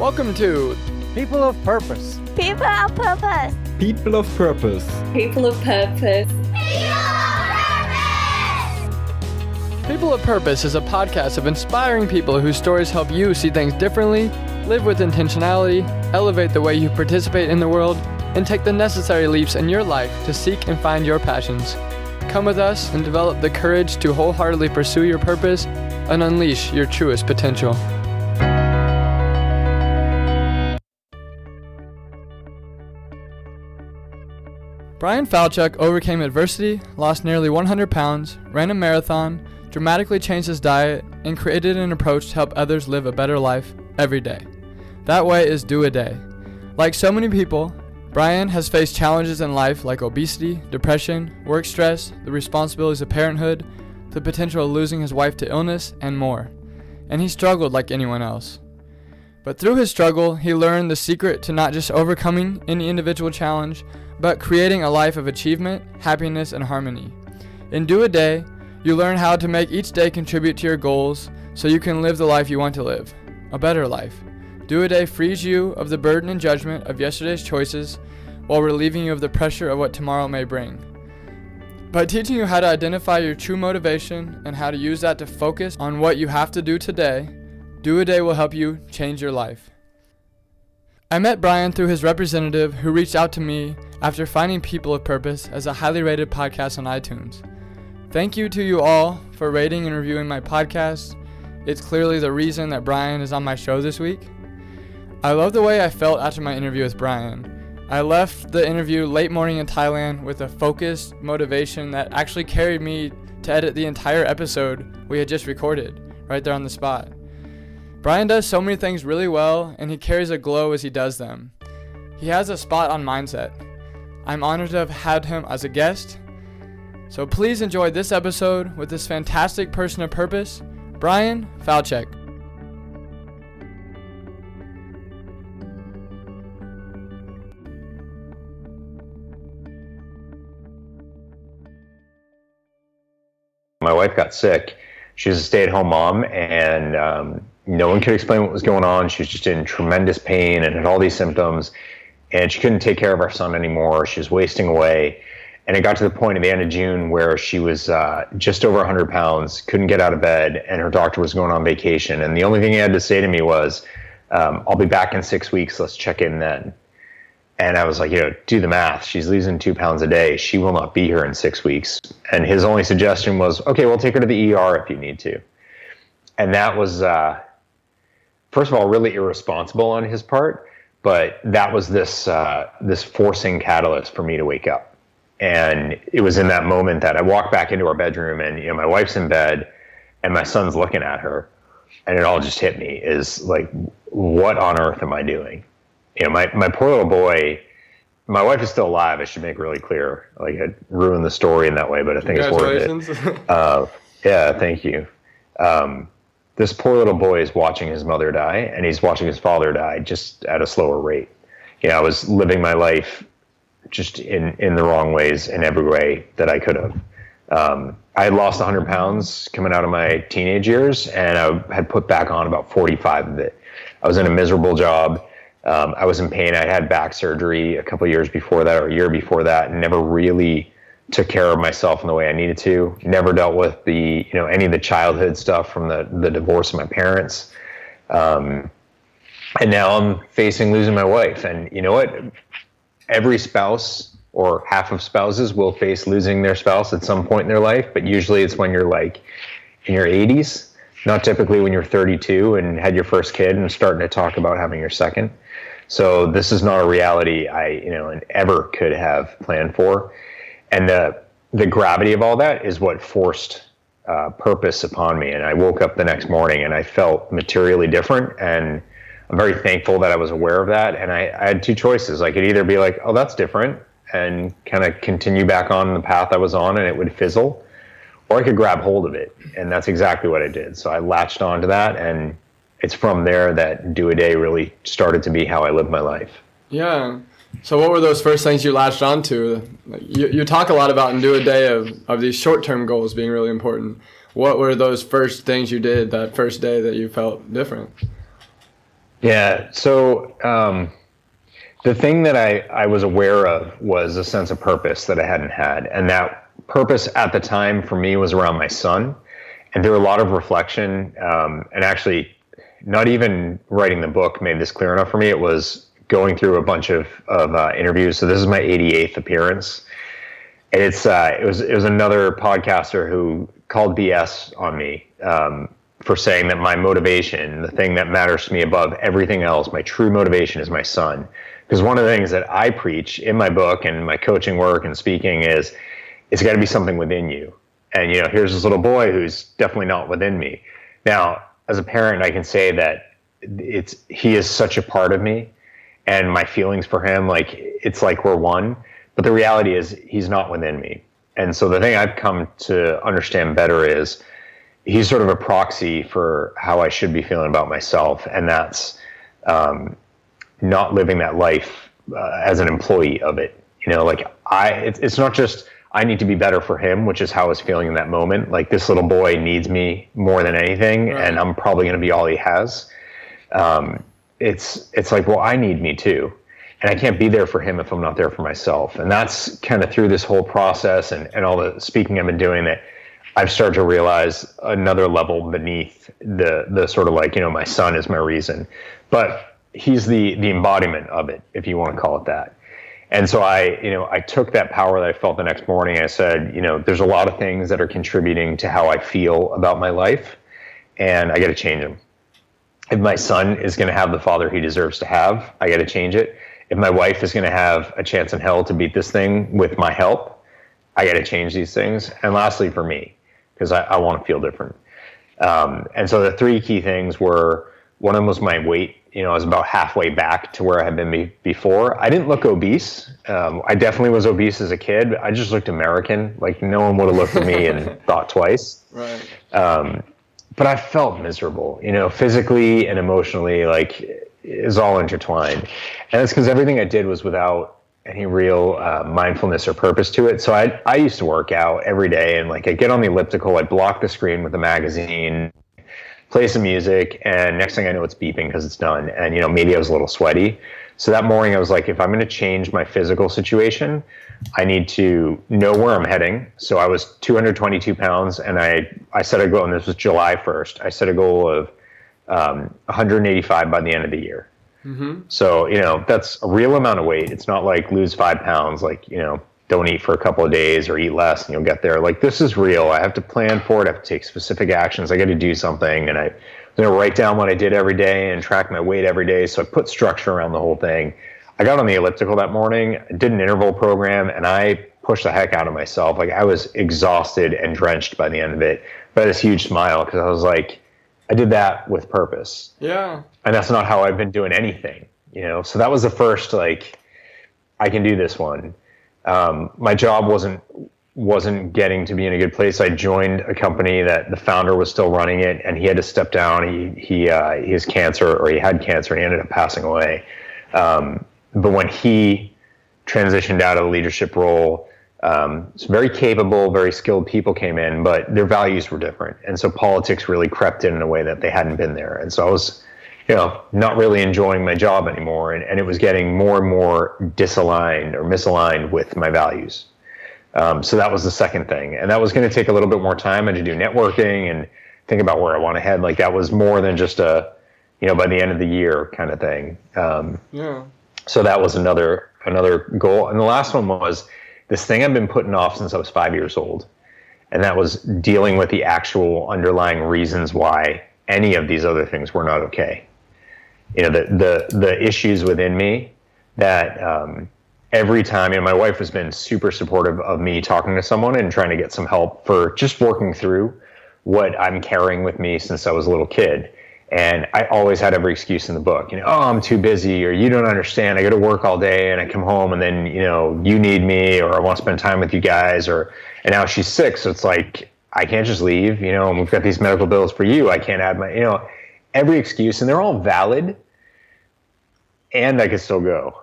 Welcome to People of Purpose. People of Purpose. People of Purpose. People of Purpose. People of Purpose is a podcast of inspiring people whose stories help you see things differently, live with intentionality, elevate the way you participate in the world, and take the necessary leaps in your life to seek and find your passions. Come with us and develop the courage to wholeheartedly pursue your purpose and unleash your truest potential. Bryan Falchuk overcame adversity, lost nearly 100 pounds, ran a marathon, dramatically changed his diet, and created an approach to help others live a better life every day. That way is do a day. Like so many people, Bryan has faced challenges in life like obesity, depression, work stress, the responsibilities of parenthood, the potential of losing his wife to illness, and more. And he struggled like anyone else. But through his struggle, he learned the secret to not just overcoming any individual challenge, but creating a life of achievement, happiness, and harmony. In Do a Day, you learn how to make each day contribute to your goals so you can live the life you want to live, a better life. Do a Day frees you of the burden and judgment of yesterday's choices while relieving you of the pressure of what tomorrow may bring. By teaching you how to identify your true motivation and how to use that to focus on what you have to do today, Do a Day will help you change your life. I met Bryan through his representative who reached out to me after finding People of Purpose as a highly rated podcast on iTunes. Thank you to you all for rating and reviewing my podcast. It's clearly the reason that Bryan is on my show this week. I love the way I felt after my interview with Bryan. I left the interview late morning in Thailand with a focused motivation that actually carried me to edit the entire episode we had just recorded, right there on the spot. Bryan does so many things really well, and he carries a glow as he does them. He has a spot on mindset. I'm honored to have had him as a guest. So please enjoy this episode with this fantastic person of purpose, Bryan Falchuk. My wife got sick. She was a stay-at-home mom, and no one could explain what was going on. She was just in tremendous pain and had all these symptoms, and she couldn't take care of our son anymore. She was wasting away. And it got to the point at the end of June where she was just over 100 pounds, couldn't get out of bed, and her doctor was going on vacation. And the only thing he had to say to me was, I'll be back in 6 weeks. Let's check in then. And I was like, do the math. She's losing 2 pounds a day. She will not be here in 6 weeks. And his only suggestion was, okay, we'll take her to the ER if you need to. And that was, first of all, really irresponsible on his part. But that was this forcing catalyst for me to wake up. And it was in that moment that I walked back into our bedroom, and my wife's in bed and my son's looking at her, and it all just hit me is like, what on earth am I doing? My poor little boy, my wife is still alive. I should make really clear. Like, I ruined the story in that way, but I think it's worth it. Yeah, thank you. This poor little boy is watching his mother die, and he's watching his father die just at a slower rate. I was living my life just in the wrong ways in every way that I could have. I had lost 100 pounds coming out of my teenage years, and I had put back on about 45 of it. I was in a miserable job. I was in pain. I had back surgery a couple of years before that, or a year before that, and never really took care of myself in the way I needed to. Never dealt with any of the childhood stuff from the divorce of my parents. And now I'm facing losing my wife. And you know what? Every spouse or half of spouses will face losing their spouse at some point in their life, but usually it's when you're like in your 80s, not typically when you're 32 and had your first kid and starting to talk about having your second. So this is not a reality I ever could have planned for. And the gravity of all that is what forced purpose upon me. And I woke up the next morning and I felt materially different, and I'm very thankful that I was aware of that. And I had two choices. I could either be like, oh, that's different, and kind of continue back on the path I was on and it would fizzle, or I could grab hold of it. And that's exactly what I did. So I latched onto that, and it's from there that Do a Day really started to be how I live my life. Yeah. So what were those first things you latched onto? You talk a lot about in Do a Day of these short-term goals being really important. What were those first things you did that first day that you felt different? Yeah. So the thing that I was aware of was a sense of purpose that I hadn't had. And that purpose at the time for me was around my son. And through a lot of reflection, and actually not even writing the book made this clear enough for me. It was going through a bunch of interviews. So this is my 88th appearance. And it was another podcaster who called BS on me for saying that my motivation, the thing that matters to me above everything else, my true motivation is my son. Because one of the things that I preach in my book and my coaching work and speaking is it's got to be something within you. And, here's this little boy who's definitely not within me. Now, as a parent, I can say that he is such a part of me, and my feelings for him, it's like we're one. But the reality is he's not within me. And so the thing I've come to understand better is he's sort of a proxy for how I should be feeling about myself. And that's not living that life as an employee of it. It's not just I need to be better for him, which is how I was feeling in that moment. Like, this little boy needs me more than anything, right, and I'm probably going to be all he has. It's like, well, I need me too. And I can't be there for him if I'm not there for myself. And that's kind of through this whole process and all the speaking I've been doing that I've started to realize another level beneath the sort of my son is my reason. But he's the embodiment of it, if you want to call it that. And so I took that power that I felt the next morning. I said, there's a lot of things that are contributing to how I feel about my life, and I got to change them. If my son is going to have the father he deserves to have, I got to change it. If my wife is going to have a chance in hell to beat this thing with my help, I got to change these things. And lastly, for me, because I want to feel different. And so the three key things were, one of them was my weight. I was about halfway back to where I had been before. I didn't look obese. I definitely was obese as a kid. I just looked American. Like, no one would have looked at me and thought twice. Right. But I felt miserable, physically and emotionally, is all intertwined. And it's because everything I did was without any real mindfulness or purpose to it. So I used to work out every day, and I'd get on the elliptical, I'd block the screen with a magazine, play some music, and next thing I know, it's beeping because it's done. And, maybe I was a little sweaty. So that morning I was like, if I'm going to change my physical situation, I need to know where I'm heading. So I was 222 pounds, and I set a goal, and this was July 1st. I set a goal of 185 by the end of the year. Mm-hmm. So, that's a real amount of weight. It's not like lose 5 pounds, don't eat for a couple of days or eat less and you'll get there. This is real. I have to plan for it. I have to take specific actions. I got to do something. And I write down what I did every day and track my weight every day. So I put structure around the whole thing. I got on the elliptical that morning, did an interval program, and I pushed the heck out of myself. I was exhausted and drenched by the end of it. But I had this huge smile because I was like, I did that with purpose. Yeah. And that's not how I've been doing anything, So that was the first, I can do this one. My job wasn't getting to be in a good place. I joined a company that the founder was still running it, and he had to step down. He has cancer, or he had cancer, and he ended up passing away. But when he transitioned out of the leadership role, some very capable, very skilled people came in, but their values were different. And so politics really crept in a way that they hadn't been there. And so I was, not really enjoying my job anymore. And it was getting more and more disaligned or misaligned with my values. So that was the second thing. And that was going to take a little bit more time. I had to do networking and think about where I want to head. That was more than just a, by the end of the year kind of thing. Yeah. So that was another goal. And the last one was this thing I've been putting off since I was 5 years old. And that was dealing with the actual underlying reasons why any of these other things were not okay. The issues within me that every time, my wife has been super supportive of me talking to someone and trying to get some help for just working through what I'm carrying with me since I was a little kid. And I always had every excuse in the book, I'm too busy, or you don't understand, I go to work all day and I come home and then, you need me, or I want to spend time with you guys, and now she's sick. So it's like, I can't just leave, and we've got these medical bills for you. I can't add my, every excuse, and they're all valid, and I could still go.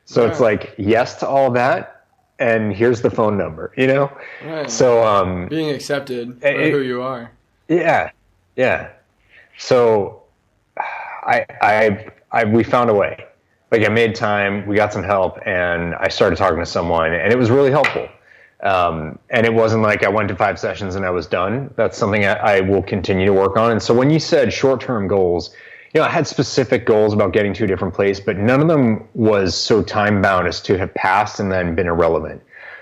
So yeah. It's like, yes to all that, and here's the phone number, Right. So being accepted for who you are. Yeah. So we found a way. Like I made time, we got some help, and I started talking to someone, and it was really helpful. And it wasn't like I went to 5 sessions and I was done. That's something I will continue to work on. And so when you said short-term goals, I had specific goals about getting to a different place, but none of them was so time-bound as to have passed and then been irrelevant.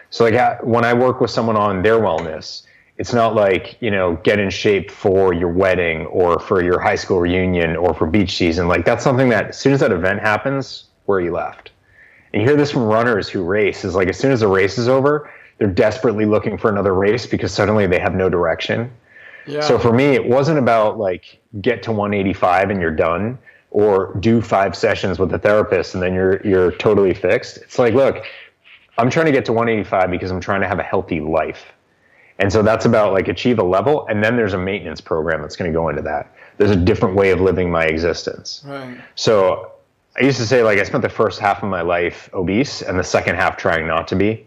So like when I work with someone on their wellness, it's not like, get in shape for your wedding or for your high school reunion or for beach season. Like that's something that as soon as that event happens, where are you left? And you hear this from runners who race is like, as soon as the race is over, they're desperately looking for another race because suddenly they have no direction. Yeah. So for me, it wasn't about like get to 185 and you're done, or do 5 sessions with a therapist and then you're totally fixed. It's like, look, I'm trying to get to 185 because I'm trying to have a healthy life. And so that's about like achieve a level, and then there's a maintenance program that's going to go into that. There's a different way of living my existence. Right. So I used to say like I spent the first half of my life obese and the second half trying not to be.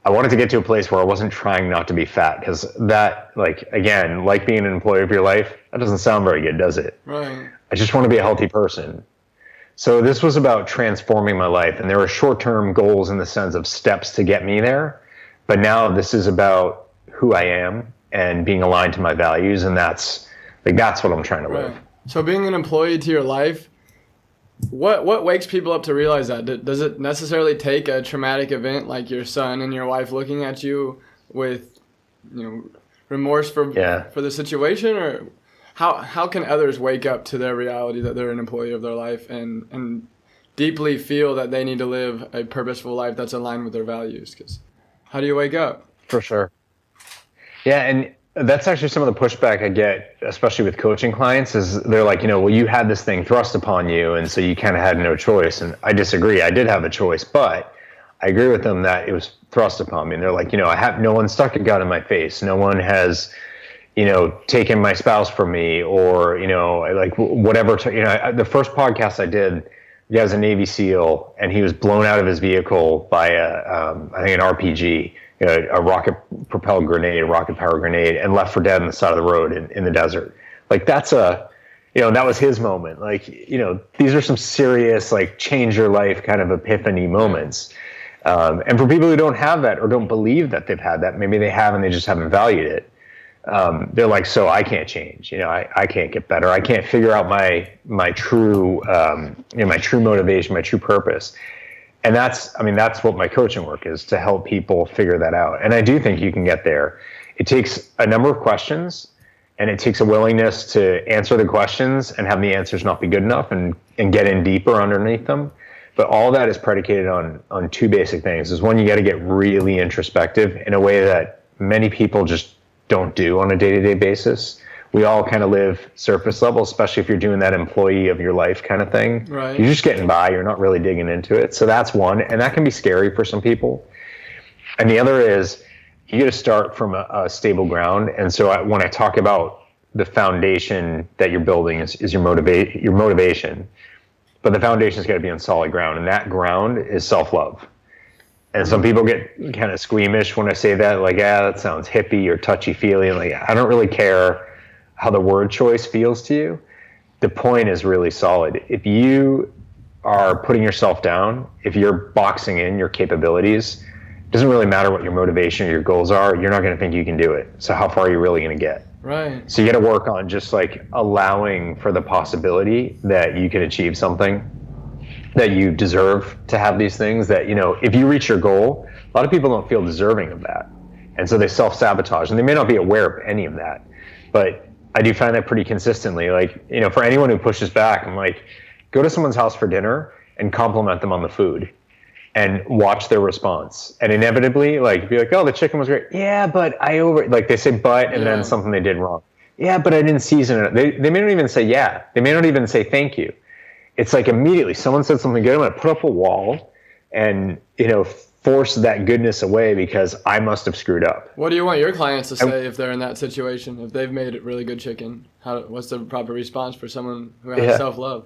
I wanted to get to a place where I wasn't trying not to be fat, because that, like, again, like being an employee of your life, that doesn't sound very good, does it? Right. I just want to be a healthy person. So this was about transforming my life, and there were short-term goals in the sense of steps to get me there. But now this is about who I am and being aligned to my values, and that's what I'm trying to live. Right. So being an employee to your life, what wakes people up to realize that? Does it necessarily take a traumatic event like your son and your wife looking at you with, remorse for the situation, or how can others wake up to their reality that they're an employee of their life and deeply feel that they need to live a purposeful life that's aligned with their values? Because how do you wake up? For sure. Yeah, and that's actually some of the pushback I get, especially with coaching clients, is they're like, well, you had this thing thrust upon you, and so you kind of had no choice. And I disagree. I did have a choice, but I agree with them that it was thrust upon me. And they're like, no one stuck a gun in my face. No one has, taken my spouse from me, or, like whatever. The first podcast I did, the guy was a Navy SEAL, and he was blown out of his vehicle by I think an RPG. A rocket-propelled grenade, a rocket-powered grenade, and left for dead on the side of the road in the desert. Like that was his moment. Like, these are some serious, like, change your life kind of epiphany moments. And for people who don't have that or don't believe that they've had that, maybe they have and they just haven't valued it. They're like, so I can't change. I can't get better. I can't figure out my true, my true motivation, my true purpose. And that's what my coaching work is, to help people figure that out. And I do think you can get there. It takes a number of questions, and it takes a willingness to answer the questions and have the answers not be good enough and get in deeper underneath them. But all that is predicated on 2 basic things. Is one, you got to get really introspective in a way that many people just don't do on a day-to-day basis. We all kind of live surface level, especially if you're doing that employee of your life kind of thing. Right. You're just getting by. You're not really digging into it. So that's one, and that can be scary for some people. And the other is you got to start from a stable ground. And so when I talk about the foundation that you're building is your motivation, but the foundation's got to be on solid ground, and that ground is self-love. And some people get kind of squeamish when I say that, like, that sounds hippie or touchy-feely. Like, I don't really care how the word choice feels to you. The point is really solid. If you are putting yourself down, if you're boxing in your capabilities, it doesn't really matter what your motivation or your goals are, you're not going to think you can do it. So how far are you really going to get? Right. So you got to work on just like allowing for the possibility that you can achieve something, that you deserve to have these things, that, if you reach your goal, a lot of people don't feel deserving of that. And so they self-sabotage, and they may not be aware of any of that. But I do find that pretty consistently. Like, for anyone who pushes back, I'm like, go to someone's house for dinner and compliment them on the food and watch their response. And inevitably, like, be like, oh, the chicken was great. Yeah, but they say but, and then something they did wrong. Yeah, but I didn't season it. They may not even say yeah. They may not even say thank you. It's like immediately someone said something good, I'm going to put up a wall and, force that goodness away because I must have screwed up. What do you want your clients to say if they're in that situation? If they've made it really good chicken, what's the proper response for someone who has self-love?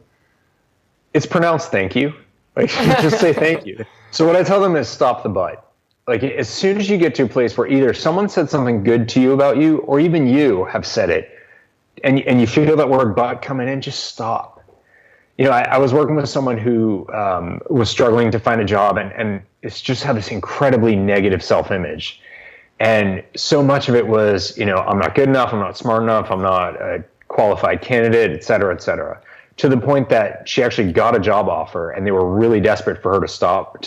It's pronounced thank you. Like, just say thank you. So what I tell them is stop the but. Like, as soon as you get to a place where either someone said something good to you about you, or even you have said it, and you feel that word but coming in, just stop. I was working with someone who was struggling to find a job, and it's just had this incredibly negative self-image. And so much of it was, I'm not good enough, I'm not smart enough, I'm not a qualified candidate, et cetera, to the point that she actually got a job offer, and they were really desperate for her to start,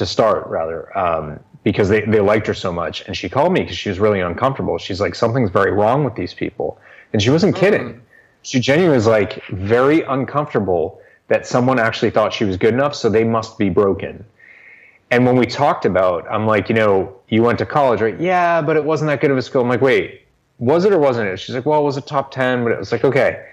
because they liked her so much. And she called me because she was really uncomfortable. She's like, something's very wrong with these people. And she wasn't kidding. She genuinely was like very uncomfortable that someone actually thought she was good enough, so they must be broken. And when we talked about, I'm like, you went to college, right? Yeah, but it wasn't that good of a school. I'm like, wait, was it or wasn't it? She's like, well, it was a top 10, but it was like, okay.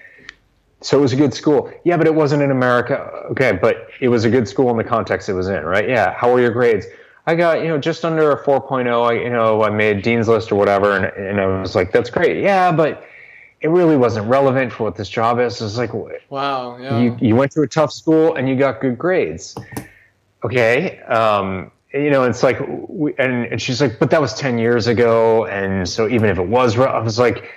So it was a good school. Yeah, but it wasn't in America. Okay, but it was a good school in the context it was in, right? Yeah. How were your grades? I got, just under a 4.0. I made Dean's List or whatever. And I was like, that's great. Yeah, but it really wasn't relevant for what this job is. It's like, wow, yeah. You went to a tough school and you got good grades. Okay. It's like, and she's like, but that was 10 years ago. And so even if it was, I was like,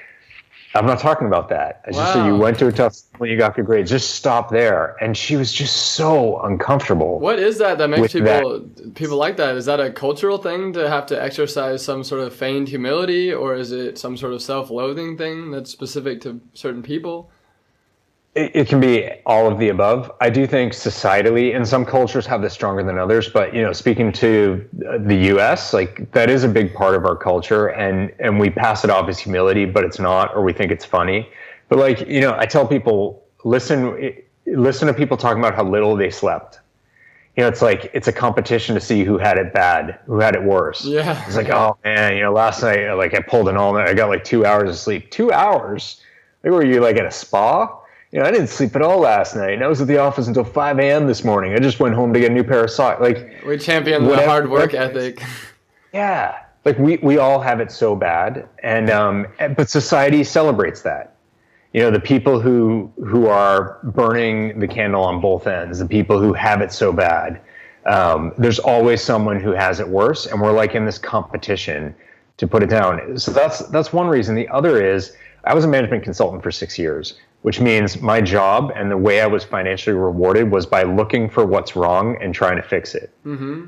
I'm not talking about that. I just said you went to a tough school and you got good grades. Just stop there. And she was just so uncomfortable. What is that makes people like that? Is that a cultural thing to have to exercise some sort of feigned humility, or is it some sort of self-loathing thing that's specific to certain people? It can be all of the above. I do think societally, and some cultures have this stronger than others, but speaking to the US, like that is a big part of our culture, and we pass it off as humility, but it's not, or we think it's funny. But I tell people, listen to people talking about how little they slept. It's like it's a competition to see who had it bad, who had it worse. Yeah. It's like, oh man, last night I pulled an all night, I got like 2 hours of sleep. 2 hours? Like, were you like at a spa? I didn't sleep at all last night. I was at the office until 5 a.m. this morning. I just went home to get a new pair of socks. Like, we champion the hard work ethic. Yeah. Like we all have it so bad. And, but society celebrates that. The people who are burning the candle on both ends, the people who have it so bad, there's always someone who has it worse. And we're like in this competition to put it down. So that's one reason. The other is I was a management consultant for 6 years, which means my job and the way I was financially rewarded was by looking for what's wrong and trying to fix it,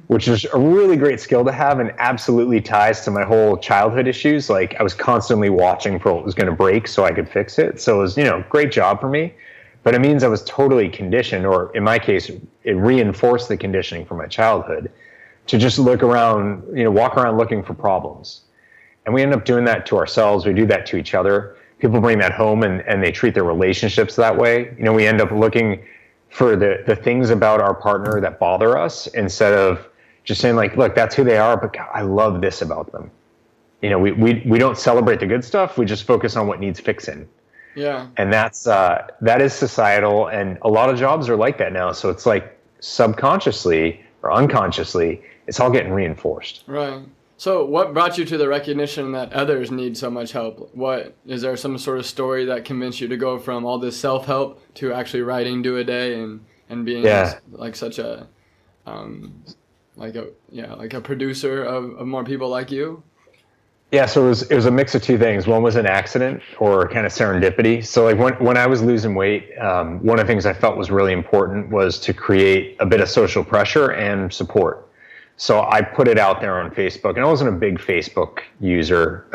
which is a really great skill to have and absolutely ties to my whole childhood issues. Like I was constantly watching for what was going to break so I could fix it. So it was, great job for me, but it means I was totally conditioned, or in my case, it reinforced the conditioning from my childhood to just look around, walk around looking for problems. And we end up doing that to ourselves. We do that to each other. People bring that home and they treat their relationships that way. We end up looking for the things about our partner that bother us instead of just saying like, look, that's who they are, but God, I love this about them. We don't celebrate the good stuff. We just focus on what needs fixing. Yeah. And that is societal. And a lot of jobs are like that now. So it's like subconsciously or unconsciously, it's all getting reinforced. Right. So what brought you to the recognition that others need so much help? Is there some sort of story that convinced you to go from all this self-help to actually writing Do a Day and being like such a like a producer of more people like you? Yeah, so it was a mix of two things. One was an accident or kind of serendipity. So like when I was losing weight, one of the things I felt was really important was to create a bit of social pressure and support. So I put it out there on Facebook, and I wasn't a big Facebook user.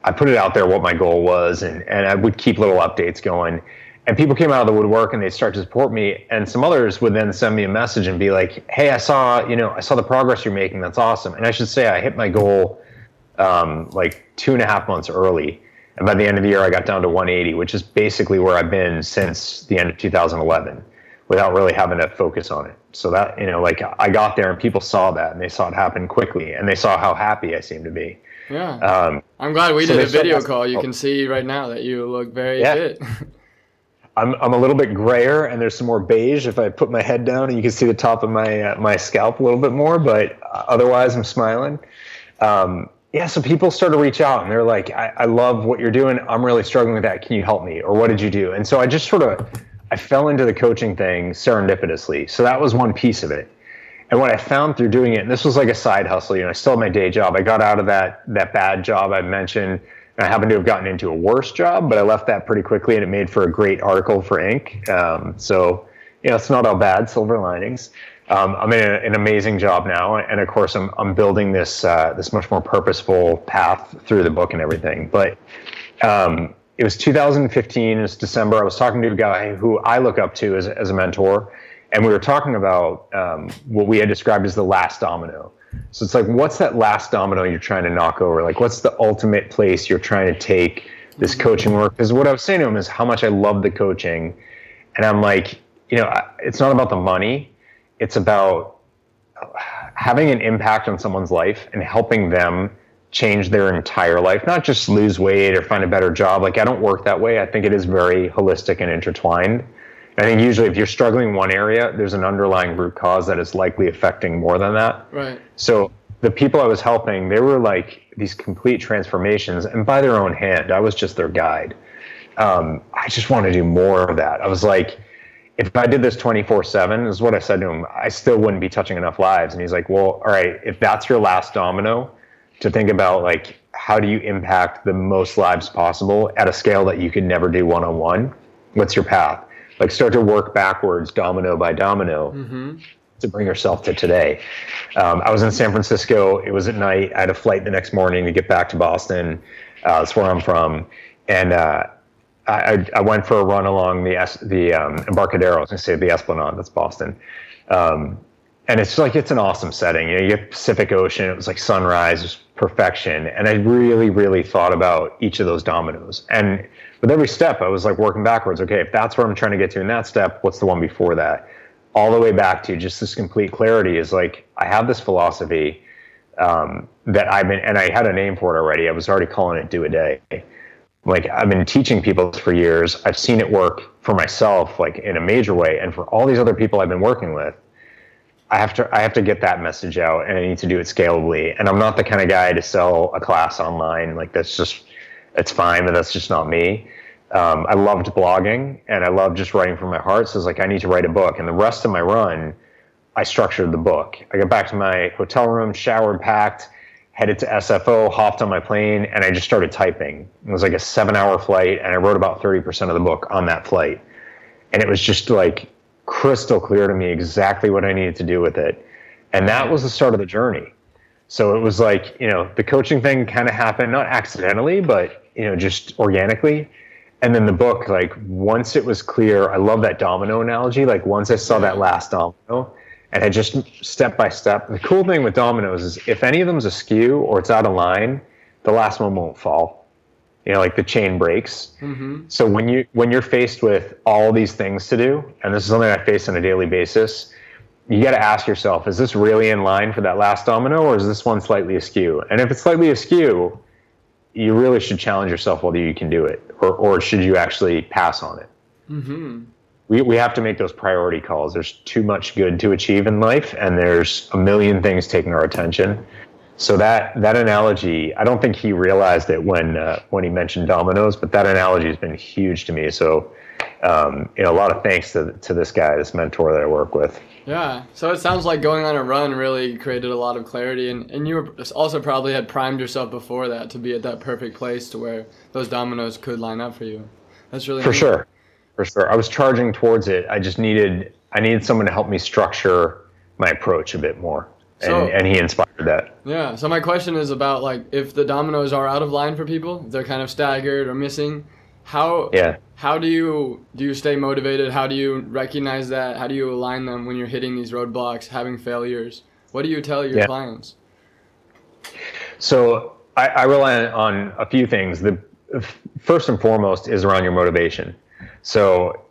I put it out there what my goal was, and I would keep little updates going. And people came out of the woodwork and they'd start to support me. And some others would then send me a message and be like, hey, I saw the progress you're making. That's awesome. And I should say I hit my goal like 2.5 months early. And by the end of the year, I got down to 180, which is basically where I've been since the end of 2011 without really having to focus on it. So that, like I got there and people saw that and they saw it happen quickly and they saw how happy I seemed to be. Yeah. I'm glad we did a video call. You can see right now that you look very fit. I'm a little bit grayer and there's some more beige if I put my head down and you can see the top of my scalp a little bit more, but otherwise I'm smiling. So people start to reach out and they're like, I love what you're doing. I'm really struggling with that. Can you help me? Or what did you do? And so I just I fell into the coaching thing serendipitously. So that was one piece of it. And what I found through doing it, and this was like a side hustle, I still had my day job. I got out of that bad job I mentioned, and I happened to have gotten into a worse job, but I left that pretty quickly and it made for a great article for Inc. So it's not all bad, silver linings. I'm in an amazing job now, and of course, I'm building this much more purposeful path through the book and everything. But it was 2015. It was December. I was talking to a guy who I look up to as a mentor, and we were talking about what we had described as the last domino. So it's like, what's that last domino you're trying to knock over? Like, what's the ultimate place you're trying to take this coaching work? Because what I was saying to him is how much I love the coaching, and I'm like, it's not about the money. It's about having an impact on someone's life and helping them change their entire life, not just lose weight or find a better job. Like, I don't work that way. I think it is very holistic and intertwined. I think usually if you're struggling in one area, there's an underlying root cause that is likely affecting more than that. Right. So the people I was helping, they were like these complete transformations, and by their own hand. I was just their guide. I just want to do more of that. I was like, if I did this 24/7, is what I said to him, I still wouldn't be touching enough lives. And he's like, well, all right, if that's your last domino, to think about, like, how do you impact the most lives possible at a scale that you could never do one-on-one? What's your path? Like, start to work backwards, domino by domino, to bring yourself to today. I was in San Francisco. It was at night. I had a flight the next morning to get back to Boston. That's where I'm from. And I went for a run along the Embarcadero. I was going to say the Esplanade. That's Boston. And it's like, it's an awesome setting. You get Pacific Ocean. It was like sunrise, it was perfection. And I really, really thought about each of those dominoes. And with every step, I was like working backwards. Okay, if that's where I'm trying to get to in that step, what's the one before that? All the way back to just this complete clarity is like, I have this philosophy that and I had a name for it already. I was already calling it Do a Day. Like, I've been teaching people this for years. I've seen it work for myself, like, in a major way. And for all these other people I've been working with, I have to get that message out, and I need to do it scalably. And I'm not the kind of guy to sell a class online. Like, it's fine, but that's just not me. I loved blogging, and I loved just writing from my heart. So it's like, I need to write a book. And the rest of my run, I structured the book. I got back to my hotel room, showered, packed, headed to SFO, hopped on my plane, and I just started typing. It was like a 7-hour flight, and I wrote about 30% of the book on that flight. And it was just like crystal clear to me exactly what I needed to do with it. And that was the start of the journey. So it was like, the coaching thing kind of happened, not accidentally, but, just organically. And then the book, like, once it was clear, I love that domino analogy. Like, once I saw that last domino, and I just step by step. The cool thing with dominoes is if any of them's askew or it's out of line, the last one won't fall. Like, the chain breaks. So when you're faced with all these things to do, and this is something I face on a daily basis, you got to ask yourself, is this really in line for that last domino, or is this one slightly askew? And if it's slightly askew, you really should challenge yourself whether you can do it, or should you actually pass on it. We have to make those priority calls. There's too much good to achieve in life, and there's a million things taking our attention. So that analogy, I don't think he realized it when he mentioned dominoes, but that analogy has been huge to me. So, a lot of thanks to this guy, this mentor that I work with. Yeah. So it sounds like going on a run really created a lot of clarity, and you were also probably had primed yourself before that to be at that perfect place to where those dominoes could line up for you. That's really For sure. I was charging towards it. I needed someone to help me structure my approach a bit more. And he inspired that. Yeah. So my question is about, like, if the dominoes are out of line for people, if they're kind of staggered or missing, how do you stay motivated? How do you recognize that? How do you align them when you're hitting these roadblocks, having failures? What do you tell your clients? So I rely on a few things. The first and foremost is around your motivation. So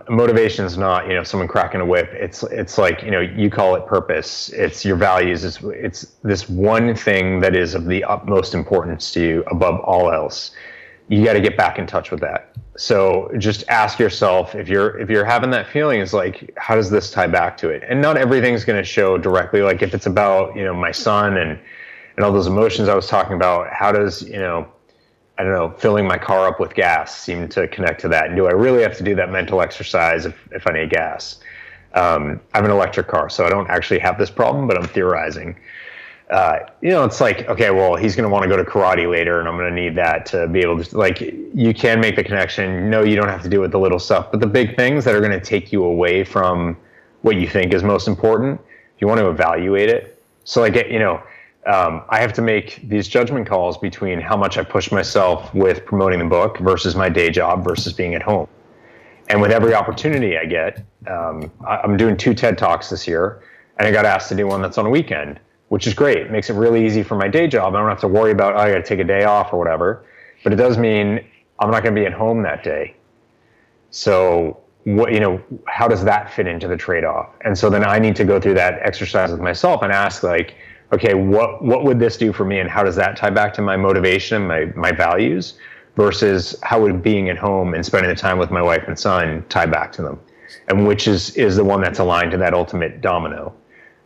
motivation is not, someone cracking a whip. It's like, you call it purpose. It's your values. It's this one thing that is of the utmost importance to you above all else. You got to get back in touch with that. So just ask yourself, if you're having that feeling, it's like, how does this tie back to it? And not everything's going to show directly. Like, if it's about, my son and all those emotions I was talking about, how does, filling my car up with gas seem to connect to that? And do I really have to do that mental exercise if I need gas? I have an electric car, so I don't actually have this problem, but I'm theorizing. It's like, okay, well, he's going to want to go to karate later and I'm going to need that to be able to, like, you can make the connection. No, you don't have to do it with the little stuff, but the big things that are going to take you away from what you think is most important, you want to evaluate it. So like, I have to make these judgment calls between how much I push myself with promoting the book versus my day job versus being at home. And with every opportunity I get, I'm doing 2 TED Talks this year, and I got asked to do one that's on a weekend, which is great. It makes it really easy for my day job. I don't have to worry about, I got to take a day off or whatever. But it does mean I'm not going to be at home that day. So, how does that fit into the trade-off? And so then I need to go through that exercise with myself and ask, like, okay, what would this do for me, and how does that tie back to my motivation, my values, versus how would being at home and spending the time with my wife and son tie back to them, and which is the one that's aligned to that ultimate domino.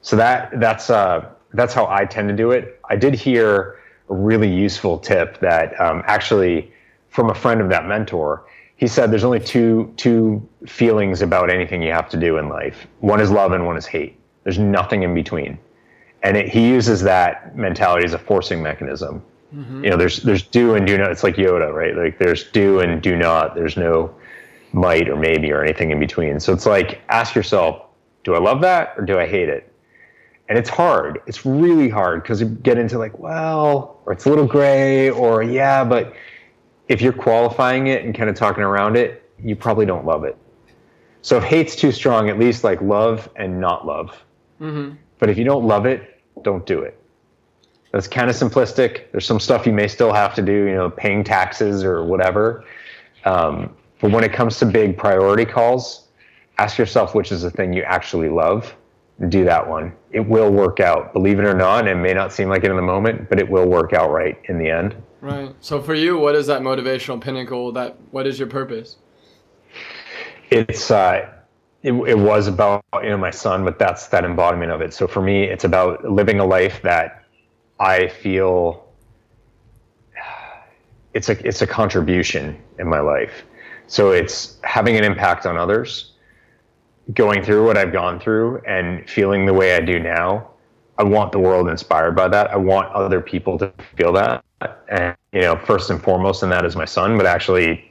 So that's how I tend to do it. I did hear a really useful tip that actually from a friend of that mentor. He said there's only two feelings about anything you have to do in life. One is love and one is hate. There's nothing in between. And he uses that mentality as a forcing mechanism. Mm-hmm. There's do and do not. It's like Yoda, right? Like there's do and do not. There's no might or maybe or anything in between. So it's like, ask yourself, do I love that or do I hate it? And it's hard. It's really hard because you get into like, well, or it's a little gray, or yeah, but if you're qualifying it and kind of talking around it, you probably don't love it. So if hate's too strong, at least like love and not love. Mm-hmm. But if you don't love it, don't do it. That's kind of simplistic. There's some stuff you may still have to do, paying taxes or whatever. But when it comes to big priority calls, ask yourself which is the thing you actually love. Do that one. It will work out. Believe it or not, it may not seem like it in the moment, but it will work out right in the end. Right. So for you, what is that motivational pinnacle? What is your purpose? It's it was about my son, but that's that embodiment of it. So for me, it's about living a life that I feel it's a contribution in my life. So it's having an impact on others, going through what I've gone through and feeling the way I do now. I want the world inspired by that. I want other people to feel that. And, first and foremost, and that is my son. But actually,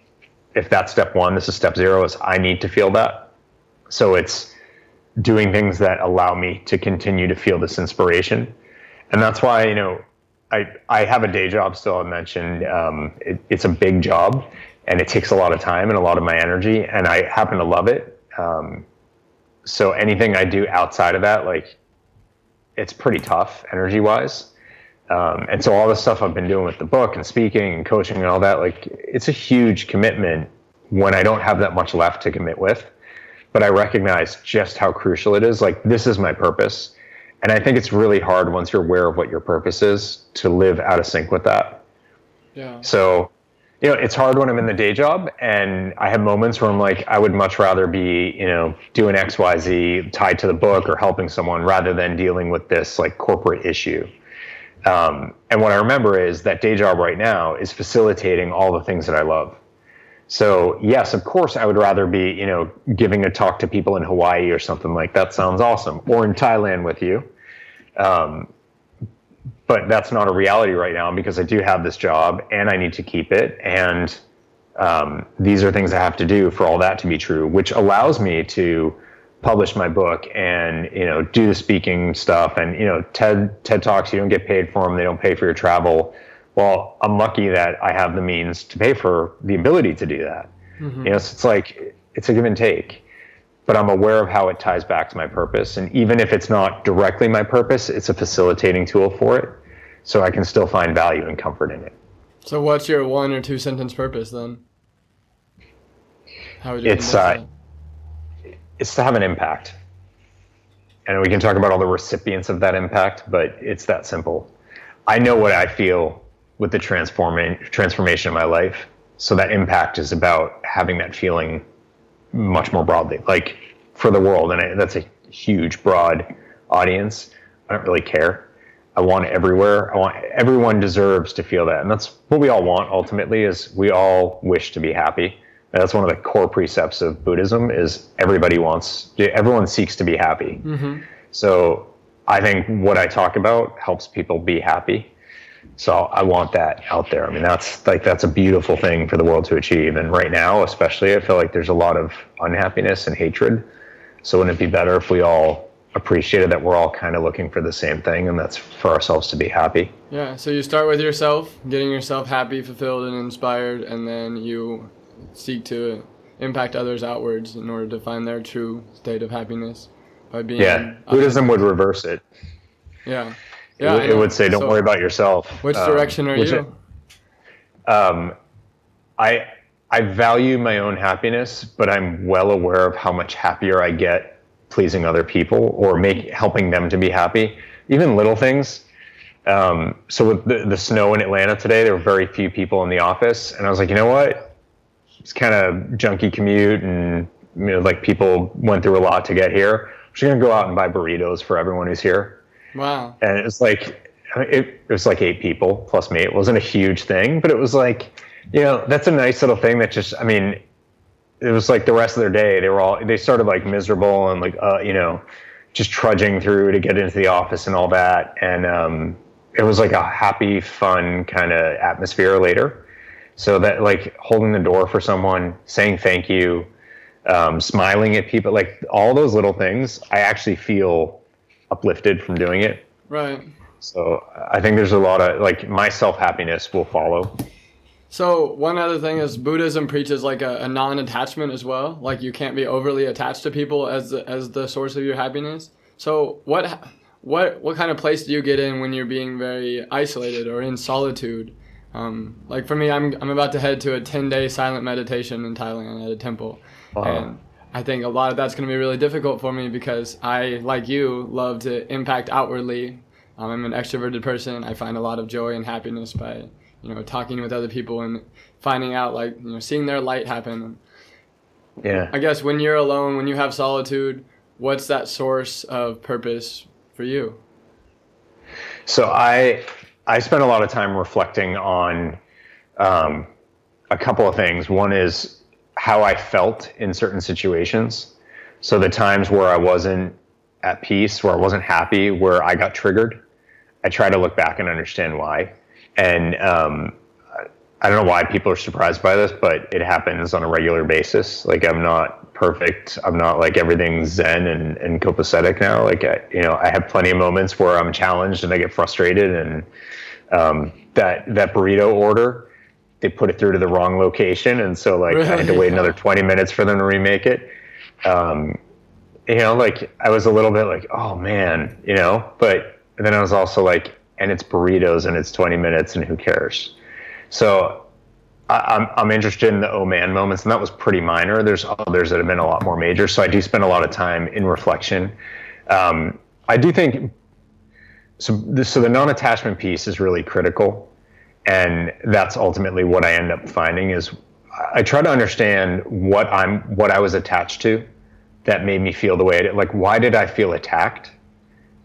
if that's step one, this is step 0, is I need to feel that. So it's doing things that allow me to continue to feel this inspiration. And that's why, I have a day job still. I mentioned it's a big job and it takes a lot of time and a lot of my energy, and I happen to love it. So anything I do outside of that, like, it's pretty tough energy wise. And so all the stuff I've been doing with the book and speaking and coaching and all that, like, it's a huge commitment when I don't have that much left to commit with. But I recognize just how crucial it is. Like, this is my purpose. And I think it's really hard once you're aware of what your purpose is to live out of sync with that. Yeah. So, it's hard when I'm in the day job, and I have moments where I'm like, I would much rather be, doing X, Y, Z tied to the book or helping someone rather than dealing with this like corporate issue. And what I remember is that day job right now is facilitating all the things that I love. So yes, of course, I would rather be, giving a talk to people in Hawaii or something like that. Sounds awesome. Or in Thailand with you. But that's not a reality right now because I do have this job and I need to keep it. And these are things I have to do for all that to be true, which allows me to publish my book and, do the speaking stuff and, TED Talks, you don't get paid for them. They don't pay for your travel. Well, I'm lucky that I have the means to pay for the ability to do that. Mm-hmm. So it's like, it's a give and take, but I'm aware of how it ties back to my purpose. And even if it's not directly my purpose, it's a facilitating tool for it. So I can still find value and comfort in it. So what's your 1 or 2 sentence purpose then? How would you it's to have an impact. And we can talk about all the recipients of that impact, but it's that simple. I know what I feel with the transformation of my life. So that impact is about having that feeling much more broadly, like for the world. And that's a huge, broad audience. I don't really care. I want it everywhere. Everyone deserves to feel that. And that's what we all want ultimately, is we all wish to be happy. And that's one of the core precepts of Buddhism is everyone seeks to be happy. Mm-hmm. So I think what I talk about helps people be happy. So I want that out there. I mean, that's a beautiful thing for the world to achieve. And right now, especially, I feel like there's a lot of unhappiness and hatred. So wouldn't it be better if we all appreciated that we're all kind of looking for the same thing, and that's for ourselves to be happy? Yeah, so you start with yourself, getting yourself happy, fulfilled, and inspired, and then you seek to impact others outwards in order to find their true state of happiness by being... Yeah, Buddhism would reverse it. Yeah. It would say, don't worry about yourself. Which direction are you? I value my own happiness, but I'm well aware of how much happier I get pleasing other people or helping them to be happy. Even little things. So with the snow in Atlanta today, there were very few people in the office, and I was like, you know what? It's kind of junky commute, and like people went through a lot to get here. I'm just gonna go out and buy burritos for everyone who's here. Wow. And it was like it was like 8 people plus me. It wasn't a huge thing, but it was like, that's a nice little thing that just, I mean, it was like the rest of their day, they started like miserable and like, just trudging through to get into the office and all that. And it was like a happy, fun kind of atmosphere later. So that, like, holding the door for someone, saying thank you, smiling at people, like all those little things, I actually feel uplifted from doing it. Right. So I think there's a lot of, like, my self-happiness will follow. So one other thing is Buddhism preaches like a non-attachment as well. Like you can't be overly attached to people as the source of your happiness. So what kind of place do you get in when you're being very isolated or in solitude? Like for me, I'm about to head to a 10-day silent meditation in Thailand at a temple. And I think a lot of that's going to be really difficult for me because I, like you, love to impact outwardly. I'm an extroverted person. I find a lot of joy and happiness by, talking with other people and finding out, like, seeing their light happen. Yeah. I guess when you're alone, when you have solitude, what's that source of purpose for you? So I spend a lot of time reflecting on a couple of things. One is how I felt in certain situations. So the times where I wasn't at peace, where I wasn't happy, where I got triggered, I try to look back and understand why. And I don't know why people are surprised by this, but it happens on a regular basis. Like, I'm not perfect. I'm not like everything's zen and copacetic now. Like, I have plenty of moments where I'm challenged and I get frustrated. And that burrito order, they put it through to the wrong location. And so, like, really? I had to wait another 20 minutes for them to remake it. Like, I was a little bit like, oh man, but then I was also like, and it's burritos and it's 20 minutes and who cares? So I'm interested in the oh man moments, and that was pretty minor. There's others that have been a lot more major. So I do spend a lot of time in reflection. I do think, so the non-attachment piece is really critical. And that's ultimately what I end up finding is I try to understand what I was attached to that made me feel the way I did. Like, why did I feel attacked?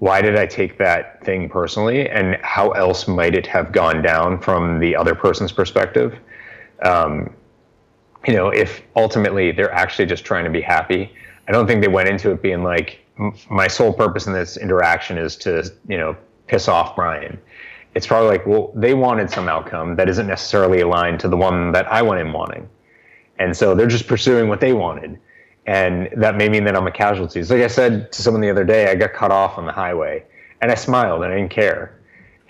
Why did I take that thing personally? And how else might it have gone down from the other person's perspective? If ultimately they're actually just trying to be happy, I don't think they went into it being like, my sole purpose in this interaction is to, piss off Bryan. It's probably like, well, they wanted some outcome that isn't necessarily aligned to the one that I went in wanting. And so they're just pursuing what they wanted. And that may mean that I'm a casualty. It's like I said to someone the other day, I got cut off on the highway and I smiled and I didn't care.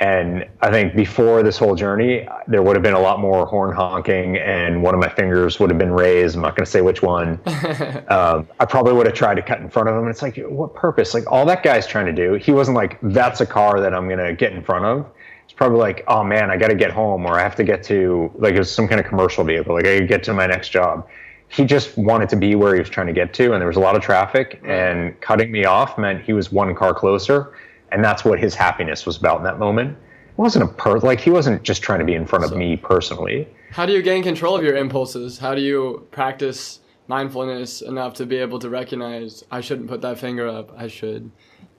And I think before this whole journey, there would have been a lot more horn honking and one of my fingers would have been raised. I'm not going to say which one. I probably would have tried to cut in front of him. It's like, what purpose? Like, all that guy's trying to do, he wasn't like, that's a car that I'm going to get in front of. It's probably like, oh man, I got to get home, or I have to get to, like, it was some kind of commercial vehicle. Like, I could get to my next job. He just wanted to be where he was trying to get to. And there was a lot of traffic, and cutting me off meant he was one car closer. And that's what his happiness was about in that moment. It wasn't like, he wasn't just trying to be in front of me personally. How do you gain control of your impulses? How do you practice mindfulness enough to be able to recognize, I shouldn't put that finger up. I should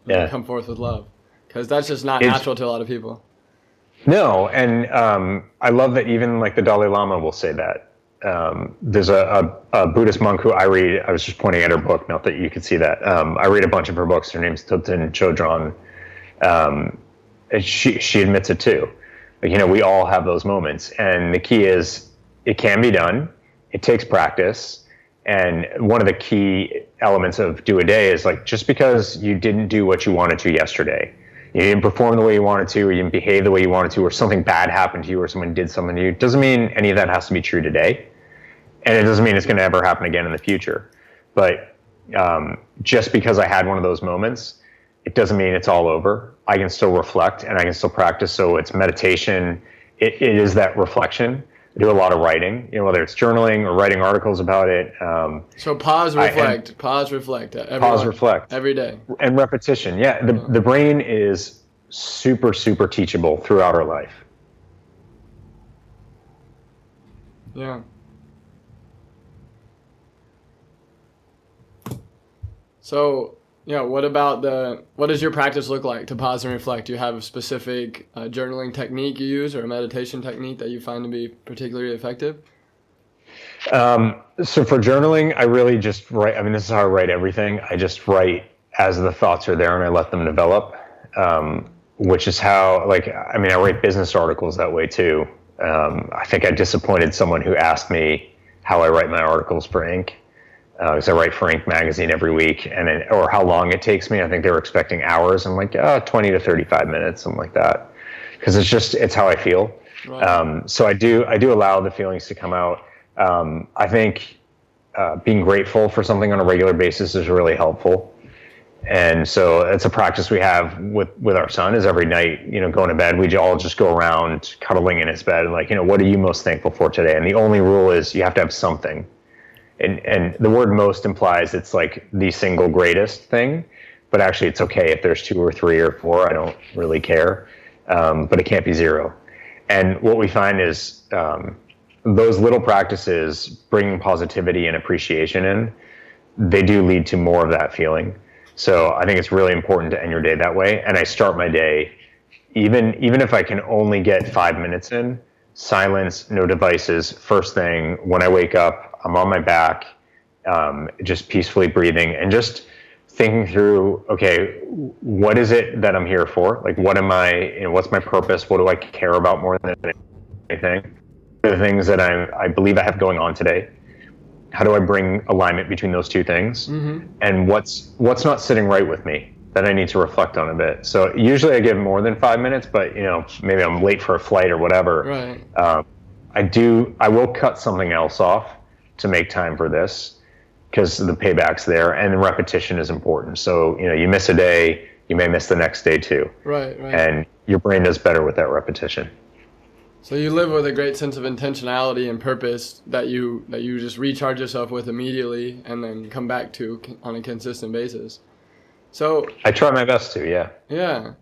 come forth with love. Because that's just not natural to a lot of people. No, and I love that even like the Dalai Lama will say that. There's a Buddhist monk who I was just pointing at her book, not that you could see that. I read a bunch of her books. Her name's Thubten Chodron. She admits it too. Like, we all have those moments, and the key is it can be done. It takes practice. And one of the key elements of do a day is like, just because you didn't do what you wanted to yesterday, you didn't perform the way you wanted to, or you didn't behave the way you wanted to, or something bad happened to you, or someone did something to you, doesn't mean any of that has to be true today. And it doesn't mean it's going to ever happen again in the future. But just because I had one of those moments, it doesn't mean it's all over. I can still reflect and I can still practice. So it's meditation. It is that reflection. I do a lot of writing, whether it's journaling or writing articles about it. So pause, reflect, pause, reflect. Reflect. Every day. And repetition. Yeah, the brain is super, super teachable throughout our life. Yeah. So, what does your practice look like to pause and reflect? Do you have a specific journaling technique you use or a meditation technique that you find to be particularly effective? So for journaling, I really just write. I mean, this is how I write everything. I just write as the thoughts are there and I let them develop, which is how, I write business articles that way too. I think I disappointed someone who asked me how I write my articles for Inc. Because I write for Inc. magazine every week, or how long it takes me. I think they were expecting hours. I'm like, 20 to 35 minutes, something like that. Because it's how I feel. Right. So I do allow the feelings to come out. I think being grateful for something on a regular basis is really helpful. And so it's a practice we have with our son is every night, going to bed, we all just go around cuddling in his bed and what are you most thankful for today? And the only rule is you have to have something. And the word most implies it's like the single greatest thing, but actually it's okay if there's 2 or 3 or 4. I don't really care, but it can't be 0. And what we find is those little practices bringing positivity and appreciation in, they do lead to more of that feeling. So I think it's really important to end your day that way. And I start my day, even if I can only get 5 minutes in, silence, no devices, first thing, when I wake up, I'm on my back, just peacefully breathing and just thinking through, okay, what is it that I'm here for? Like, what am I, what's my purpose? What do I care about more than anything? What are the things that I believe I have going on today? How do I bring alignment between those two things? Mm-hmm. And what's not sitting right with me that I need to reflect on a bit? So usually I give more than 5 minutes, but maybe I'm late for a flight or whatever. Right. I will cut something else off to make time for this because the payback's there, and the repetition is important. So, you miss a day, you may miss the next day too. Right. And your brain does better with that repetition. So you live with a great sense of intentionality and purpose that you just recharge yourself with immediately and then come back to on a consistent basis. So I try my best to, yeah. Yeah.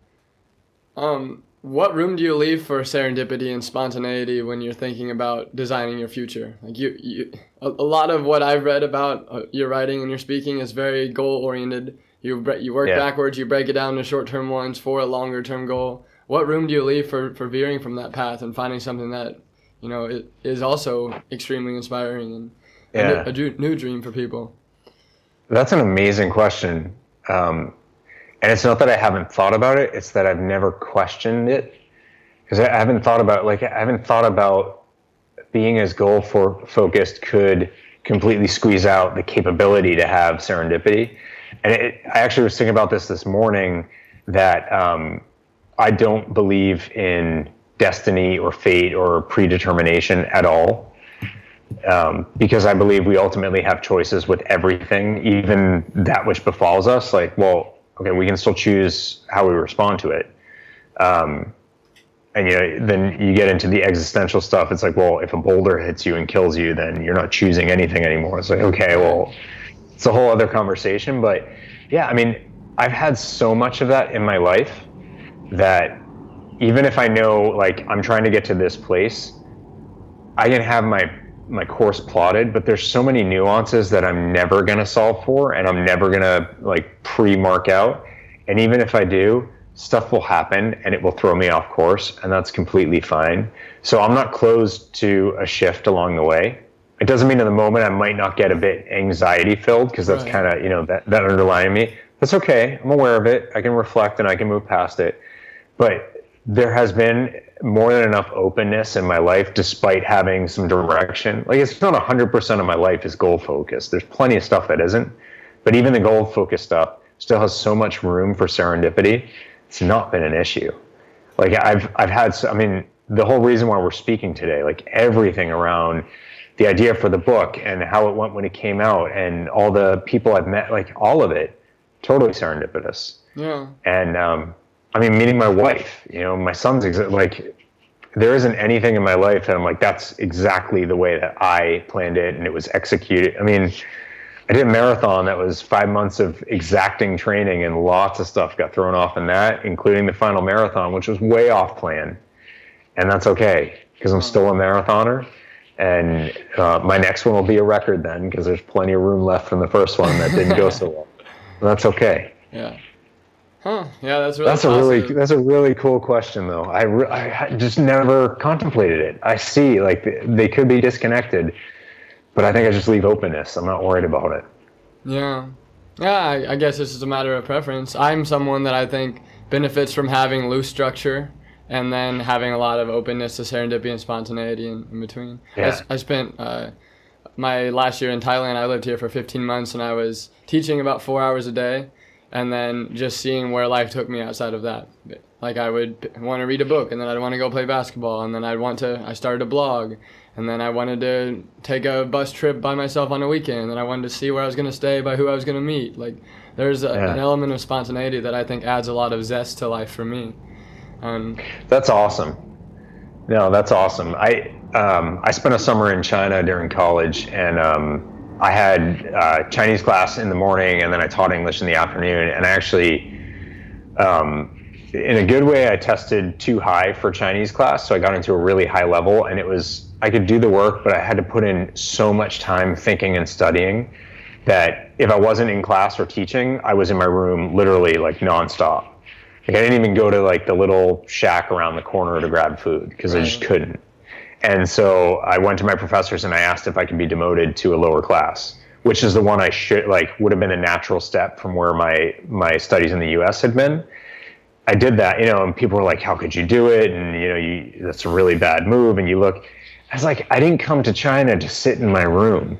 What room do you leave for serendipity and spontaneity when you're thinking about designing your future? Like a lot of what I've read about your writing and your speaking is very goal-oriented. You work backwards, you break it down to short-term ones for a longer-term goal. What room do you leave for veering from that path and finding something that, it is also extremely inspiring and a new dream for people? That's an amazing question. And it's not that I haven't thought about it, it's that I've never questioned it. Because I haven't thought about being as goal-focused could completely squeeze out the capability to have serendipity. And I actually was thinking about this morning, that I don't believe in destiny or fate or predetermination at all. Because I believe we ultimately have choices with everything, even that which befalls us. Okay, we can still choose how we respond to it. And then you get into the existential stuff. It's like, well, if a boulder hits you and kills you, then you're not choosing anything anymore. It's like, okay, well, it's a whole other conversation. But yeah, I've had so much of that in my life that even if I know, I'm trying to get to this place, I can have my course plotted, but there's so many nuances that I'm never going to solve for, and I'm never going to pre-mark out. And even if I do, stuff will happen and it will throw me off course, and that's completely fine. So I'm not closed to a shift along the way. It doesn't mean in the moment I might not get a bit anxiety filled, because that's kind of, that underlying me. That's okay. I'm aware of it. I can reflect and I can move past it. But there has been more than enough openness in my life, despite having some direction. Like, it's not 100% of my life is goal focused. There's plenty of stuff that isn't. But even the goal focused stuff still has so much room for serendipity. It's not been an issue. Like, I've had, I mean, the whole reason why we're speaking today, like everything around the idea for the book and how it went when it came out and all the people I've met, like all of it, totally serendipitous. Yeah. And, I mean, meeting my wife, you know, my son's like, there isn't anything in my life that I'm like, that's exactly the way that I planned it and it was executed. I mean, I did a marathon that was 5 months of exacting training and lots of stuff got thrown off in that, including the final marathon, which was way off plan. And that's okay, because I'm still a marathoner. And my next one will be a record then, because there's plenty of room left from the first one that didn't go so well. And that's okay. Yeah. Huh. Yeah, that's a really cool question, though. I just never contemplated it. I see, like, they could be disconnected, but I think I just leave openness. I'm not worried about it. Yeah. Yeah, I guess it's just a matter of preference. I'm someone that I think benefits from having loose structure and then having a lot of openness to serendipity and spontaneity in between. Yeah. I spent my last year in Thailand. I lived here for 15 months, and I was teaching about 4 hours a day, and then just seeing where life took me outside of that. Like, I would want to read a book, and then I'd want to go play basketball, and then I started a blog, and then I wanted to take a bus trip by myself on a weekend, and I wanted to see where I was going to stay, by who I was going to meet. Like, there's an element of spontaneity that I think adds a lot of zest to life for me. That's awesome. No, that's awesome. I spent a summer in China during college, and I had Chinese class in the morning, and then I taught English in the afternoon. And I actually, in a good way, I tested too high for Chinese class, so I got into a really high level, and I could do the work, but I had to put in so much time thinking and studying that if I wasn't in class or teaching, I was in my room literally like nonstop. Like, I didn't even go to like the little shack around the corner to grab food because I just couldn't. And so I went to my professors and I asked if I could be demoted to a lower class, which is the one I would have been a natural step from where my studies in the US had been. I did that, you know, and people were like, how could you do it? And, you know, that's a really bad move. And you look, I was like, I didn't come to China to sit in my room,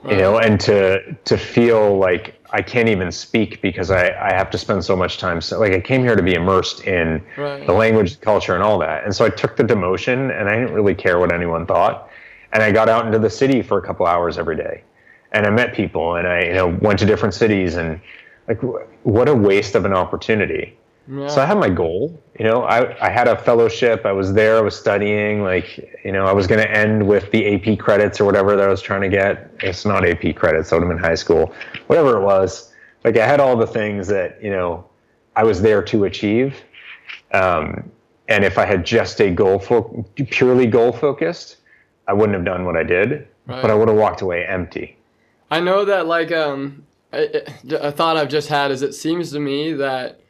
you know, and to feel like I can't even speak because I have to spend so much time. So, like, I came here to be immersed in the language, culture, and all that. And so I took the demotion, and I didn't really care what anyone thought. And I got out into the city for a couple hours every day, and I met people, and I went to different cities, and like, what a waste of an opportunity. Yeah. So I had my goal. I had a fellowship. I was there. I was studying. Like, I was going to end with the AP credits or whatever that I was trying to get. It's not AP credits. I would have been in high school. Whatever it was. Like, I had all the things that, I was there to achieve. And if I had just stayed purely goal focused, I wouldn't have done what I did. Right. But I would have walked away empty. I know that, like, a thought I've just had is it seems to me that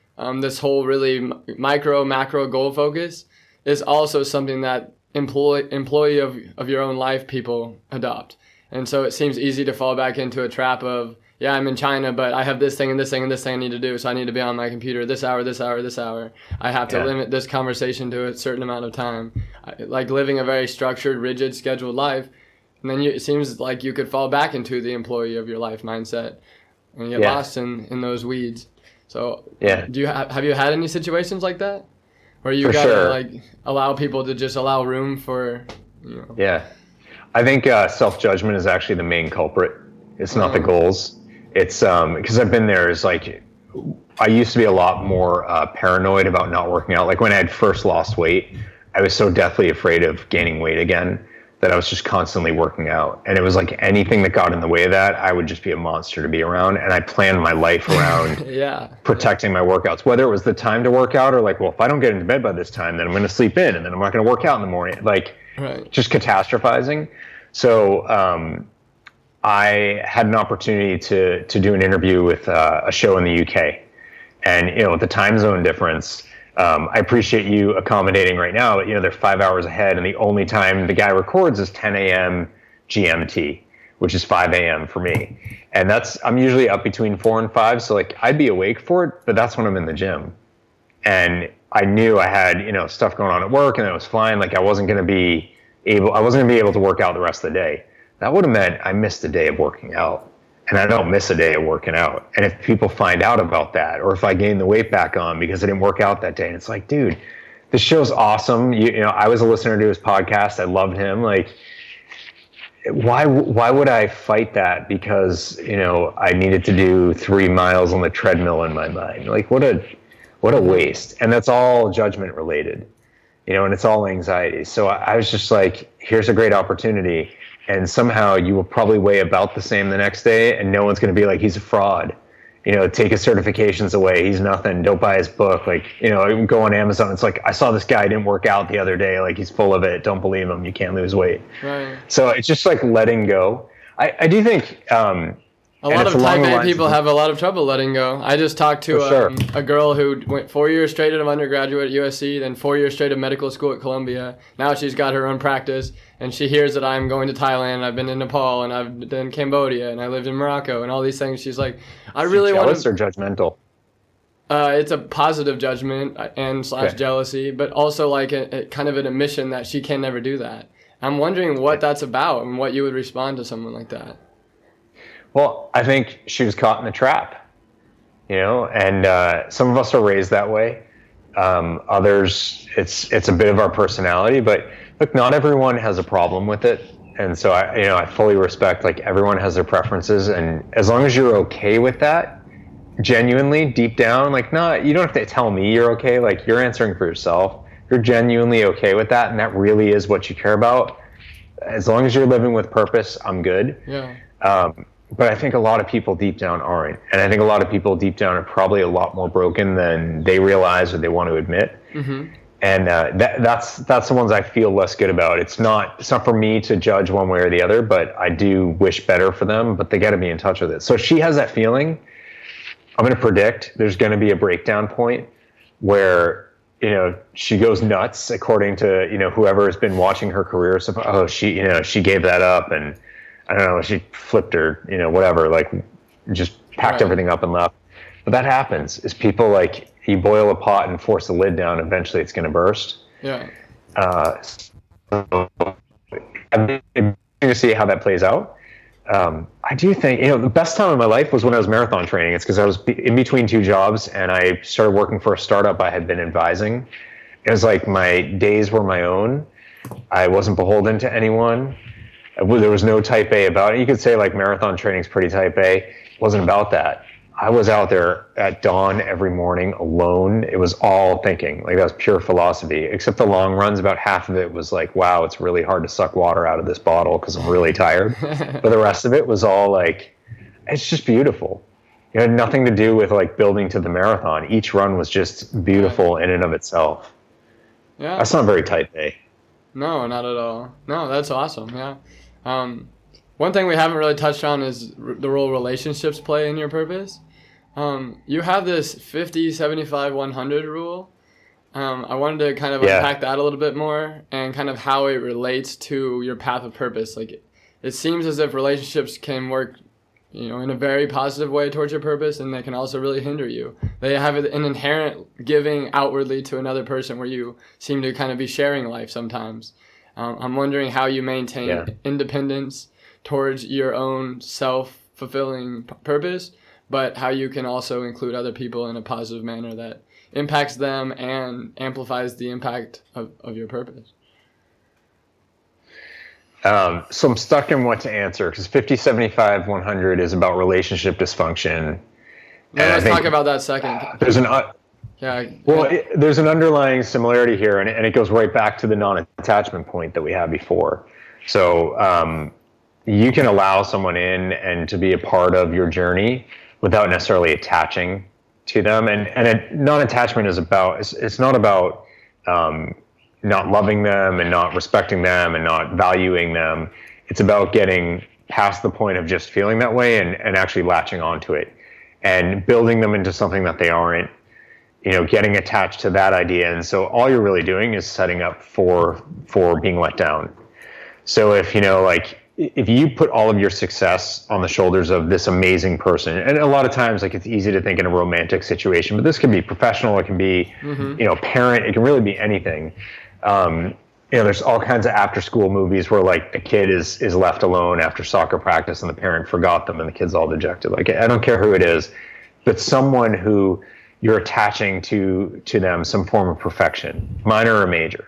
this whole really macro goal focus is also something that employee of your own life people adopt. And so it seems easy to fall back into a trap of, yeah, I'm in China, but I have this thing and this thing and this thing I need to do, so I need to be on my computer this hour, this hour, this hour. I have to limit this conversation to a certain amount of time. Like living a very structured, rigid, scheduled life. And then it seems like you could fall back into the employee of your life mindset and get lost in those weeds. So have you had any situations like that where you gotta like allow people to just allow room for Yeah, I think self-judgment is actually the main culprit. It's not the goals. It's because I've been there. Is like I used to be a lot more paranoid about not working out. Like when I had first lost weight, I was so deathly afraid of gaining weight again that I was just constantly working out. And it was like anything that got in the way of that, I would just be a monster to be around. And I planned my life around protecting my workouts, whether it was the time to work out or like, well, if I don't get into bed by this time, then I'm going to sleep in and then I'm not going to work out in the morning. Like just catastrophizing. So I had an opportunity to do an interview with a show in the UK. And, with the time zone difference, I appreciate you accommodating right now, but they're 5 hours ahead, and the only time the guy records is 10 a.m. GMT, which is 5 a.m. for me. And I'm usually up between 4 and 5. So like I'd be awake for it, but that's when I'm in the gym. And I knew I had, stuff going on at work, and it was fine. Like I wasn't going to be able to work out the rest of the day. That would have meant I missed a day of working out. And I don't miss a day of working out. And if people find out about that, or if I gain the weight back on because I didn't work out that day, and it's like, dude, this show's awesome. I was a listener to his podcast. I loved him. Like, why would I fight that because, I needed to do 3 miles on the treadmill in my mind? Like, what a waste. And that's all judgment related, and it's all anxiety. So I was just like, here's a great opportunity. And somehow you will probably weigh about the same the next day, and no one's going to be like, he's a fraud. Take his certifications away. He's nothing. Don't buy his book. Like, go on Amazon. It's like, I saw this guy didn't work out the other day. Like, he's full of it. Don't believe him. You can't lose weight. Right. So it's just like letting go. I do think a lot of type A people have a lot of trouble letting go. I just talked to a girl who went 4 years straight of undergraduate at USC, then 4 years straight of medical school at Columbia. Now she's got her own practice, and she hears that I'm going to Thailand, and I've been in Nepal, and I've been in Cambodia, and I lived in Morocco, and all these things. She's like, I really want to... Jealous or judgmental? It's a positive judgment and / jealousy, but also like a kind of an admission that she can never do that. I'm wondering what that's about and what you would respond to someone like that. Well, I think she was caught in the trap, and some of us are raised that way. Others, it's a bit of our personality, but look, not everyone has a problem with it. And so I fully respect, like, everyone has their preferences. And as long as you're okay with that, genuinely deep down, like, you don't have to tell me you're okay. Like, you're answering for yourself. You're genuinely okay with that. And that really is what you care about. As long as you're living with purpose, I'm good. Yeah. But I think a lot of people deep down aren't. And I think a lot of people deep down are probably a lot more broken than they realize or they want to admit. Mm-hmm. And that's the ones I feel less good about. It's not for me to judge one way or the other, but I do wish better for them, but they got to be in touch with it. So if she has that feeling, I'm going to predict there's going to be a breakdown point where, she goes nuts according to, whoever has been watching her career. So, she gave that up, and I don't know, she flipped her, whatever, like just packed everything up and left. But that happens, is people, like, you boil a pot and force the lid down, eventually it's going to burst. Yeah. So I'm going to see how that plays out. I do think, the best time of my life was when I was marathon training. It's because I was in between 2 jobs, and I started working for a startup I had been advising. It was like my days were my own. I wasn't beholden to anyone. There was no type A about it. You could say, like, marathon training is pretty type A. It wasn't about that. I was out there at dawn every morning alone. It was all thinking. Like, that was pure philosophy, except the long runs. About half of it was like, wow, it's really hard to suck water out of this bottle because I'm really tired. But the rest of it was all like, it's just beautiful. It had nothing to do with, like, building to the marathon. Each run was just beautiful in and of itself. Yeah. That's not very type A. No, not at all. No, that's awesome. Yeah. One thing we haven't really touched on is the role relationships play in your purpose. You have this 50, 75, 100 rule. I wanted to kind of unpack that a little bit more and kind of how it relates to your path of purpose. Like, it seems as if relationships can work, in a very positive way towards your purpose, and they can also really hinder you. They have an inherent giving outwardly to another person where you seem to kind of be sharing life sometimes. I'm wondering how you maintain independence towards your own self-fulfilling purpose, but how you can also include other people in a positive manner that impacts them and amplifies the impact of your purpose. So I'm stuck in what to answer, because 50, 75, 100 is about relationship dysfunction. Let's talk about that second. There's an underlying similarity here, and it goes right back to the non-attachment point that we had before. So you can allow someone in and to be a part of your journey without necessarily attaching to them. And non-attachment is it's not about not loving them and not respecting them and not valuing them. It's about getting past the point of just feeling that way and actually latching onto it and building them into something that they aren't, getting attached to that idea. And so all you're really doing is setting up for being let down. So if, if you put all of your success on the shoulders of this amazing person, and a lot of times, like, it's easy to think in a romantic situation, but this can be professional, it can be, parent, it can really be anything. There's all kinds of after school movies where, like, the kid is left alone after soccer practice and the parent forgot them and the kid's all dejected. Like, I don't care who it is, but someone who you're attaching to them some form of perfection, minor or major.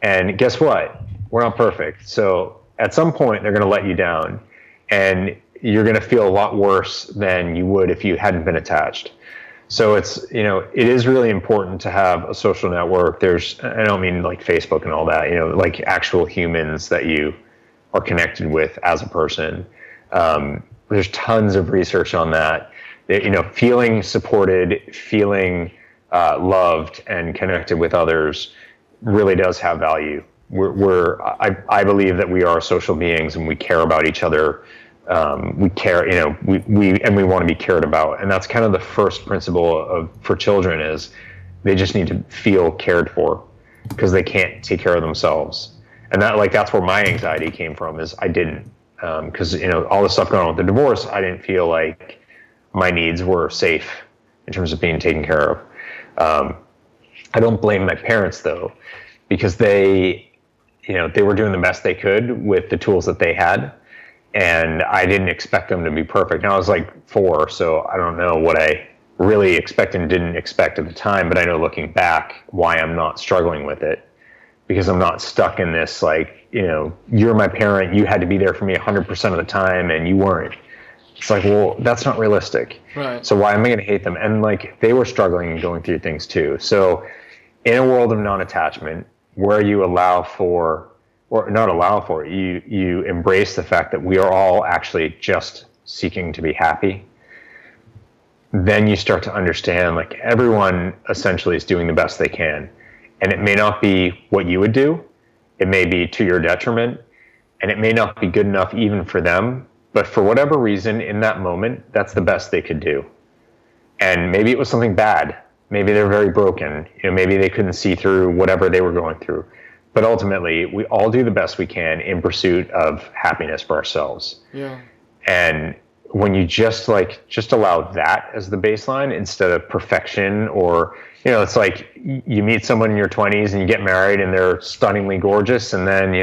And guess what? We're not perfect. So at some point, they're going to let you down, and you're going to feel a lot worse than you would if you hadn't been attached. So it is really important to have a social network. I don't mean like Facebook and all that, like actual humans that you are connected with as a person. There's tons of research on that. Feeling supported, feeling loved and connected with others really does have value. I believe that we are social beings and we care about each other. We care, we want to be cared about. And that's kind of the first principle for children is they just need to feel cared for because they can't take care of themselves. And that's where my anxiety came from is I didn't, because, all the stuff going on with the divorce, I didn't feel like my needs were safe in terms of being taken care of. I don't blame my parents though, because they were doing the best they could with the tools that they had. And I didn't expect them to be perfect. Now I was like 4, so I don't know what I really expect and didn't expect at the time, but I know looking back why I'm not struggling with it, because I'm not stuck in this, like, you're my parent, you had to be there for me 100% of the time and you weren't. It's like, well, that's not realistic. Right. So why am I going to hate them? And like, they were struggling and going through things too. So in a world of non-attachment, where you you embrace the fact that we are all actually just seeking to be happy, then you start to understand, like, everyone essentially is doing the best they can. And it may not be what you would do. It may be to your detriment, and it may not be good enough even for them. But for whatever reason, in that moment, that's the best they could do. And maybe it was something bad. Maybe they're very broken. Maybe they couldn't see through whatever they were going through. But ultimately, we all do the best we can in pursuit of happiness for ourselves. Yeah. And when you just allow that as the baseline instead of perfection, or, it's like you meet someone in your 20s and you get married and they're stunningly gorgeous, and then,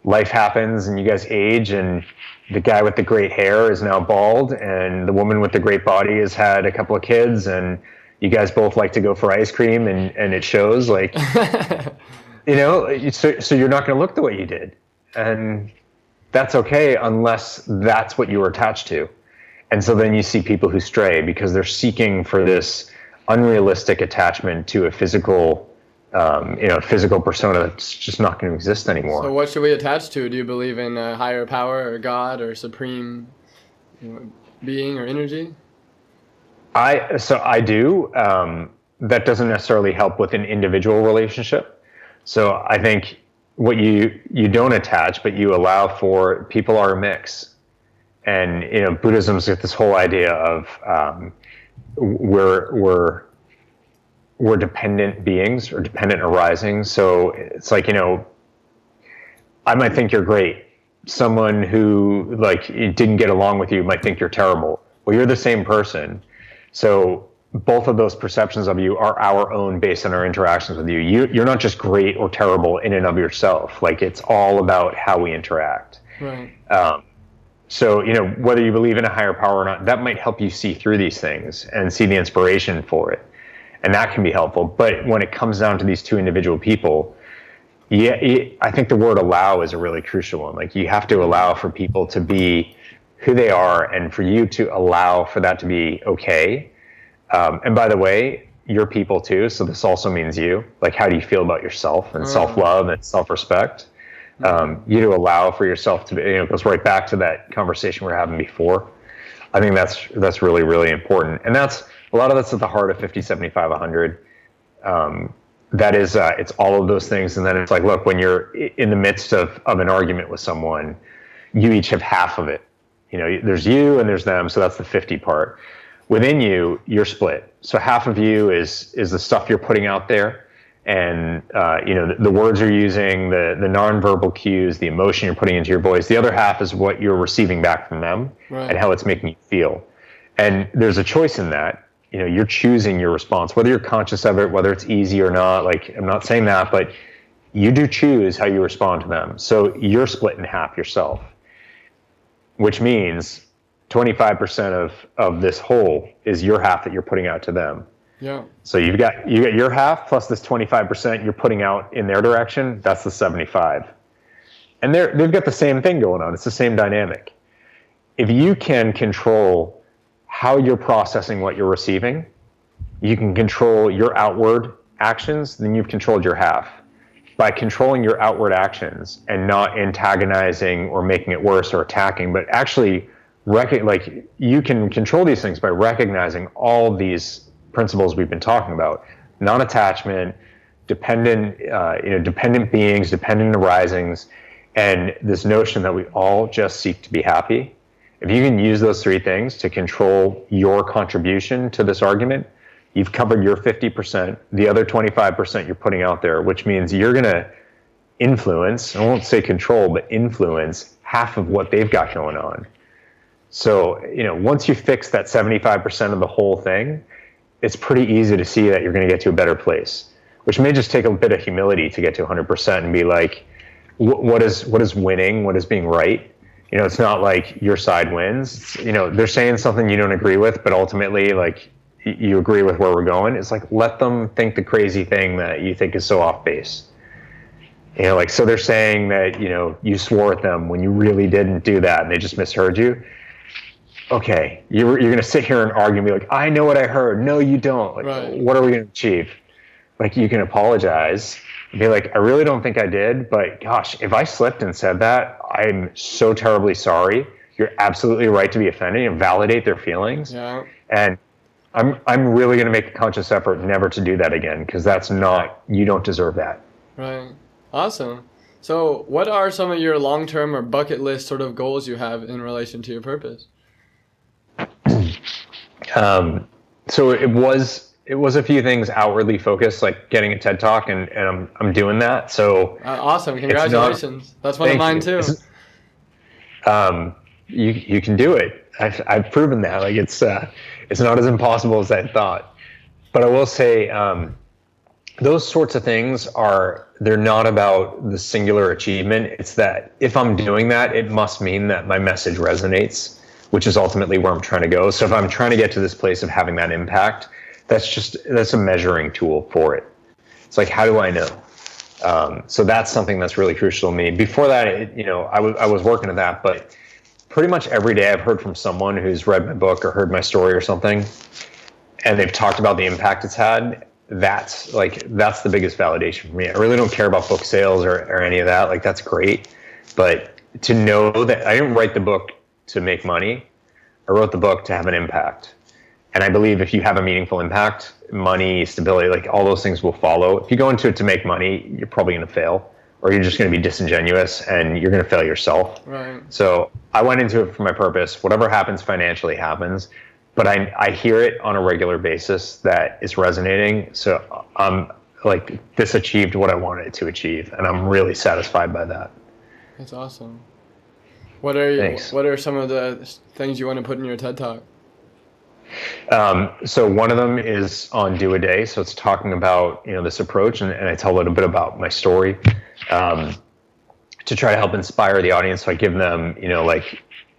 life happens and you guys age, and the guy with the great hair is now bald, and the woman with the great body has had a couple of kids, and you guys both like to go for ice cream, and it shows, like, so you're not going to look the way you did. And that's okay unless that's what you were attached to. And so then you see people who stray because they're seeking for this unrealistic attachment to a physical persona that's just not going to exist anymore. So what should we attach to? Do you believe in a higher power or God or supreme being or energy? I do. That doesn't necessarily help with an individual relationship. So I think what you don't attach, but you allow for, people are a mix. And, Buddhism's got this whole idea of we're dependent beings or dependent arising. So it's like, I might think you're great. Someone who, like, didn't get along with you might think you're terrible. Well, you're the same person. So both of those perceptions of you are our own based on our interactions with you. You're not just great or terrible in and of yourself. Like, it's all about how we interact. Right. So, whether you believe in a higher power or not, that might help you see through these things and see the inspiration for it. And that can be helpful. But when it comes down to these two individual people, I think the word allow is a really crucial one. Like, you have to allow for people to be who they are, and for you to allow for that to be okay. And by the way, you're people too, so this also means you. Like, how do you feel about yourself and self-love and self-respect? You to allow for yourself to be, it goes right back to that conversation we were having before. I think that's really, really important. And that's, a lot of that's at the heart of 50, 75, 100. That is, it's all of those things. And then it's like, look, when you're in the midst of an argument with someone, you each have half of it. There's you and there's them, so that's the 50 part. Within you, you're split. So half of you is the stuff you're putting out there, and the words you're using, the nonverbal cues, the emotion you're putting into your voice. The other half is what you're receiving back from them, right, and how it's making you feel. And there's a choice in that. You're choosing your response, whether you're conscious of it, whether it's easy or not. Like, I'm not saying that, but you do choose how you respond to them. So you're split in half yourself, which means 25% of this whole is your half that you're putting out to them. Yeah. So you got your half plus this 25% you're putting out in their direction. That's the 75. And they've got the same thing going on. It's the same dynamic. If you can control how you're processing what you're receiving, you can control your outward actions, then you've controlled your half. By controlling your outward actions and not antagonizing or making it worse or attacking, but actually you can control these things by recognizing all these principles we've been talking about: non-attachment, dependent beings, dependent arisings, and this notion that we all just seek to be happy. If you can use those three things to control your contribution to this argument, you've covered your 50%. The other 25% you're putting out there, which means you're going to influence, I won't say control, but influence half of what they've got going on. So, once you fix that 75% of the whole thing, it's pretty easy to see that you're going to get to a better place, which may just take a bit of humility to get to 100% and be like, what is winning? What is being right? It's not like your side wins. They're saying something you don't agree with, but ultimately, like, you agree with where we're going. It's like, let them think the crazy thing that you think is so off base. So they're saying that, you swore at them when you really didn't do that and they just misheard you. Okay, you're going to sit here and argue and be like, I know what I heard. No, you don't. Like, right. What are we going to achieve? Like, you can apologize and be like, I really don't think I did, but gosh, if I slipped and said that, I'm so terribly sorry. You're absolutely right to be offended and validate their feelings. Yeah. And I'm really going to make a conscious effort never to do that again, because you don't deserve that. Right. Awesome. So what are some of your long-term or bucket list sort of goals you have in relation to your purpose? So it was a few things outwardly focused, like getting a TED Talk, and I'm doing that. So awesome. Congratulations. That's one of mine too. You can do it. I've proven that. Like, it's not as impossible as I thought. But I will say, those sorts of things they're not about the singular achievement. It's that if I'm doing that, it must mean that my message resonates, which is ultimately where I'm trying to go. So if I'm trying to get to this place of having that impact, that's a measuring tool for it. It's like, how do I know? So that's something that's really crucial to me. Before that, I was working at that, but pretty much every day I've heard from someone who's read my book or heard my story or something, and they've talked about the impact it's had. That's the biggest validation for me. I really don't care about book sales or any of that. Like, that's great. But to know that I didn't write the book to make money, I wrote the book to have an impact. And I believe if you have a meaningful impact, money, stability, like, all those things will follow. If you go into it to make money, you're probably going to fail, or you're just going to be disingenuous and you're going to fail yourself. Right. So I went into it for my purpose. Whatever happens financially happens, but I hear it on a regular basis that it's resonating. So I'm like, this achieved what I wanted it to achieve, and I'm really satisfied by that. That's awesome. What are some of the things you want to put in your TED Talk? So one of them is on Do a Day. So it's talking about, this approach, and I tell a little bit about my story, to try to help inspire the audience. So I give them,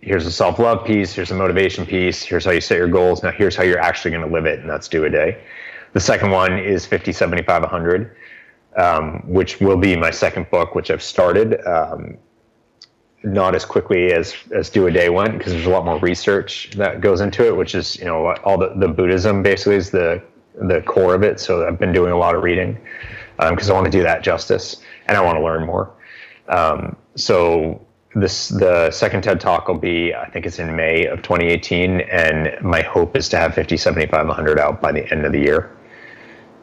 here's a self-love piece, here's a motivation piece, here's how you set your goals. Now here's how you're actually going to live it, and that's Do a Day. The second one is 50, 75, 100, which will be my second book, which I've started. Not as quickly as Do a Day went, because there's a lot more research that goes into it, which is, all the Buddhism basically is the core of it. So I've been doing a lot of reading, because I want to do that justice, and I want to learn more. So the second TED Talk will be, I think it's in May of 2018, and my hope is to have 50, 75, 100 out by the end of the year.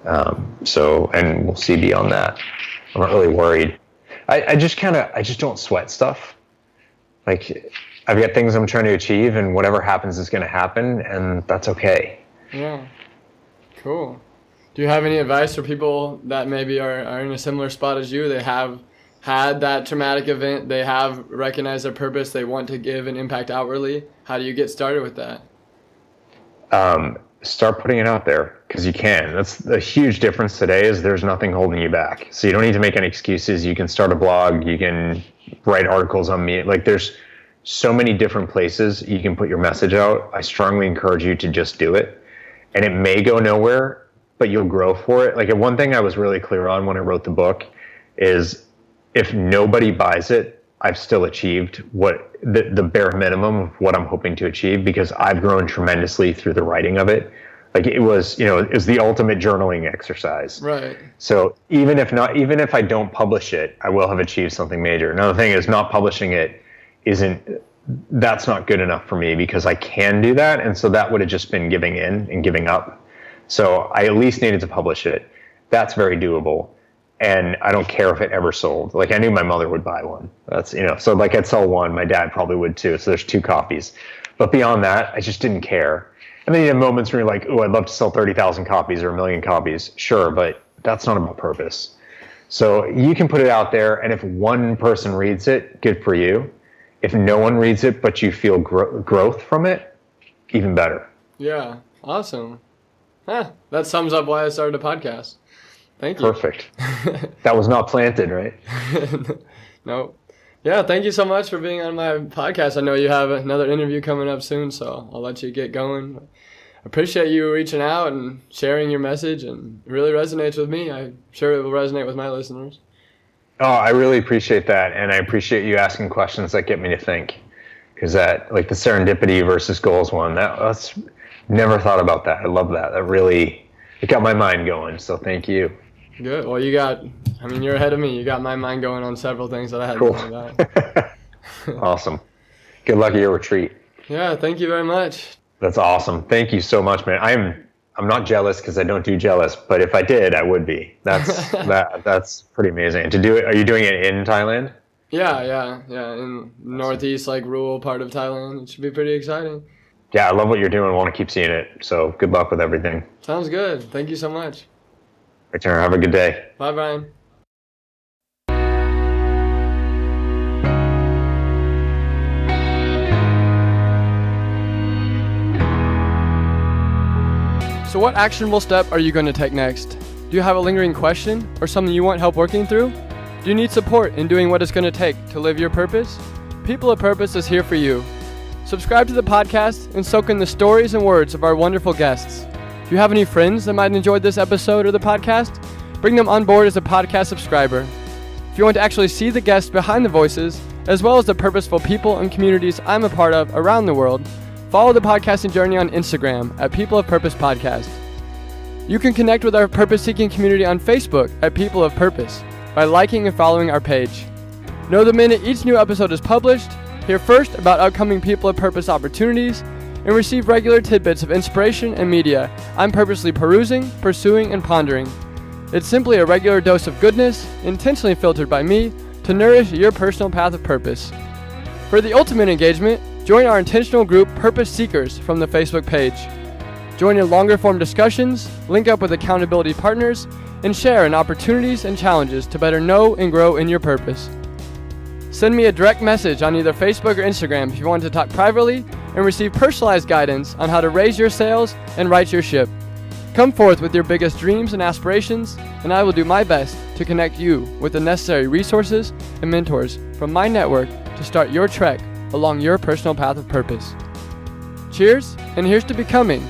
And we'll see beyond that. I'm not really worried. I just don't sweat stuff. Like, I've got things I'm trying to achieve, and whatever happens is going to happen, and that's okay. Yeah. Cool. Do you have any advice for people that maybe are in a similar spot as you? They have had that traumatic event, they have recognized their purpose, they want to give an impact outwardly. How do you get started with that? Start putting it out there, because you can. That's the huge difference today, is there's nothing holding you back. So you don't need to make any excuses. You can start a blog, you can write articles on me. Like, there's so many different places you can put your message out. I strongly encourage you to just do it. And it may go nowhere, but you'll grow for it. Like, one thing I was really clear on when I wrote the book is, if nobody buys it, I've still achieved what the bare minimum of what I'm hoping to achieve, because I've grown tremendously through the writing of it. Like, it was the ultimate journaling exercise. Right. So even if I don't publish it, I will have achieved something major. Another thing is, not publishing it that's not good enough for me, because I can do that. And so that would have just been giving in and giving up. So I at least needed to publish it. That's very doable. And I don't care if it ever sold. Like, I knew my mother would buy one. That's, so like, I'd sell one, my dad probably would too. So there's 2 copies. But beyond that, I just didn't care. And then you have moments where you're like, oh, I'd love to sell 30,000 copies or 1 million copies. Sure, but that's not about purpose. So you can put it out there, and if one person reads it, good for you. If no one reads it, but you feel growth from it, even better. Yeah, awesome. That sums up why I started a podcast. Thank you. Perfect. That was not planted, right? No. Yeah, thank you so much for being on my podcast. I know you have another interview coming up soon, so I'll let you get going. I appreciate you reaching out and sharing your message, and it really resonates with me. I'm sure it will resonate with my listeners. Oh, I really appreciate that, and I appreciate you asking questions that get me to think, because that, like the serendipity versus goals one, that's never thought about that. I love that. That really, it got my mind going, so thank you. Good. Well, you're ahead of me. You got my mind going on several things that I hadn't thought about. Awesome. Good luck at your retreat. Yeah, thank you very much. That's awesome. Thank you so much, man. I'm not jealous, because I don't do jealous, but if I did, I would be. That's pretty amazing. And to do it, are you doing it in Thailand? Yeah. In northeast, like rural part of Thailand. It should be pretty exciting. Yeah, I love what you're doing. I want to keep seeing it. So good luck with everything. Sounds good. Thank you so much. Return. Have a good day. Bye, Bryan. So what actionable step are you going to take next? Do you have a lingering question or something you want help working through? Do you need support in doing what it's going to take to live your purpose? People of Purpose is here for you. Subscribe to the podcast and soak in the stories and words of our wonderful guests. Do you have any friends that might enjoy this episode or the podcast? Bring them on board as a podcast subscriber. If you want to actually see the guests behind the voices, as well as the purposeful people and communities I'm a part of around the world, follow the podcasting journey on Instagram at People of Purpose Podcast. You can connect with our purpose-seeking community on Facebook at People of Purpose by liking and following our page. Know the minute each new episode is published, hear first about upcoming People of Purpose opportunities, and receive regular tidbits of inspiration and media I'm purposely perusing, pursuing, and pondering. It's simply a regular dose of goodness, intentionally filtered by me, to nourish your personal path of purpose. For the ultimate engagement, join our intentional group Purpose Seekers from the Facebook page. Join in longer form discussions, link up with accountability partners, and share in opportunities and challenges to better know and grow in your purpose. Send me a direct message on either Facebook or Instagram if you want to talk privately and receive personalized guidance on how to raise your sails and right your ship. Come forth with your biggest dreams and aspirations, and I will do my best to connect you with the necessary resources and mentors from my network to start your trek along your personal path of purpose. Cheers, and here's to becoming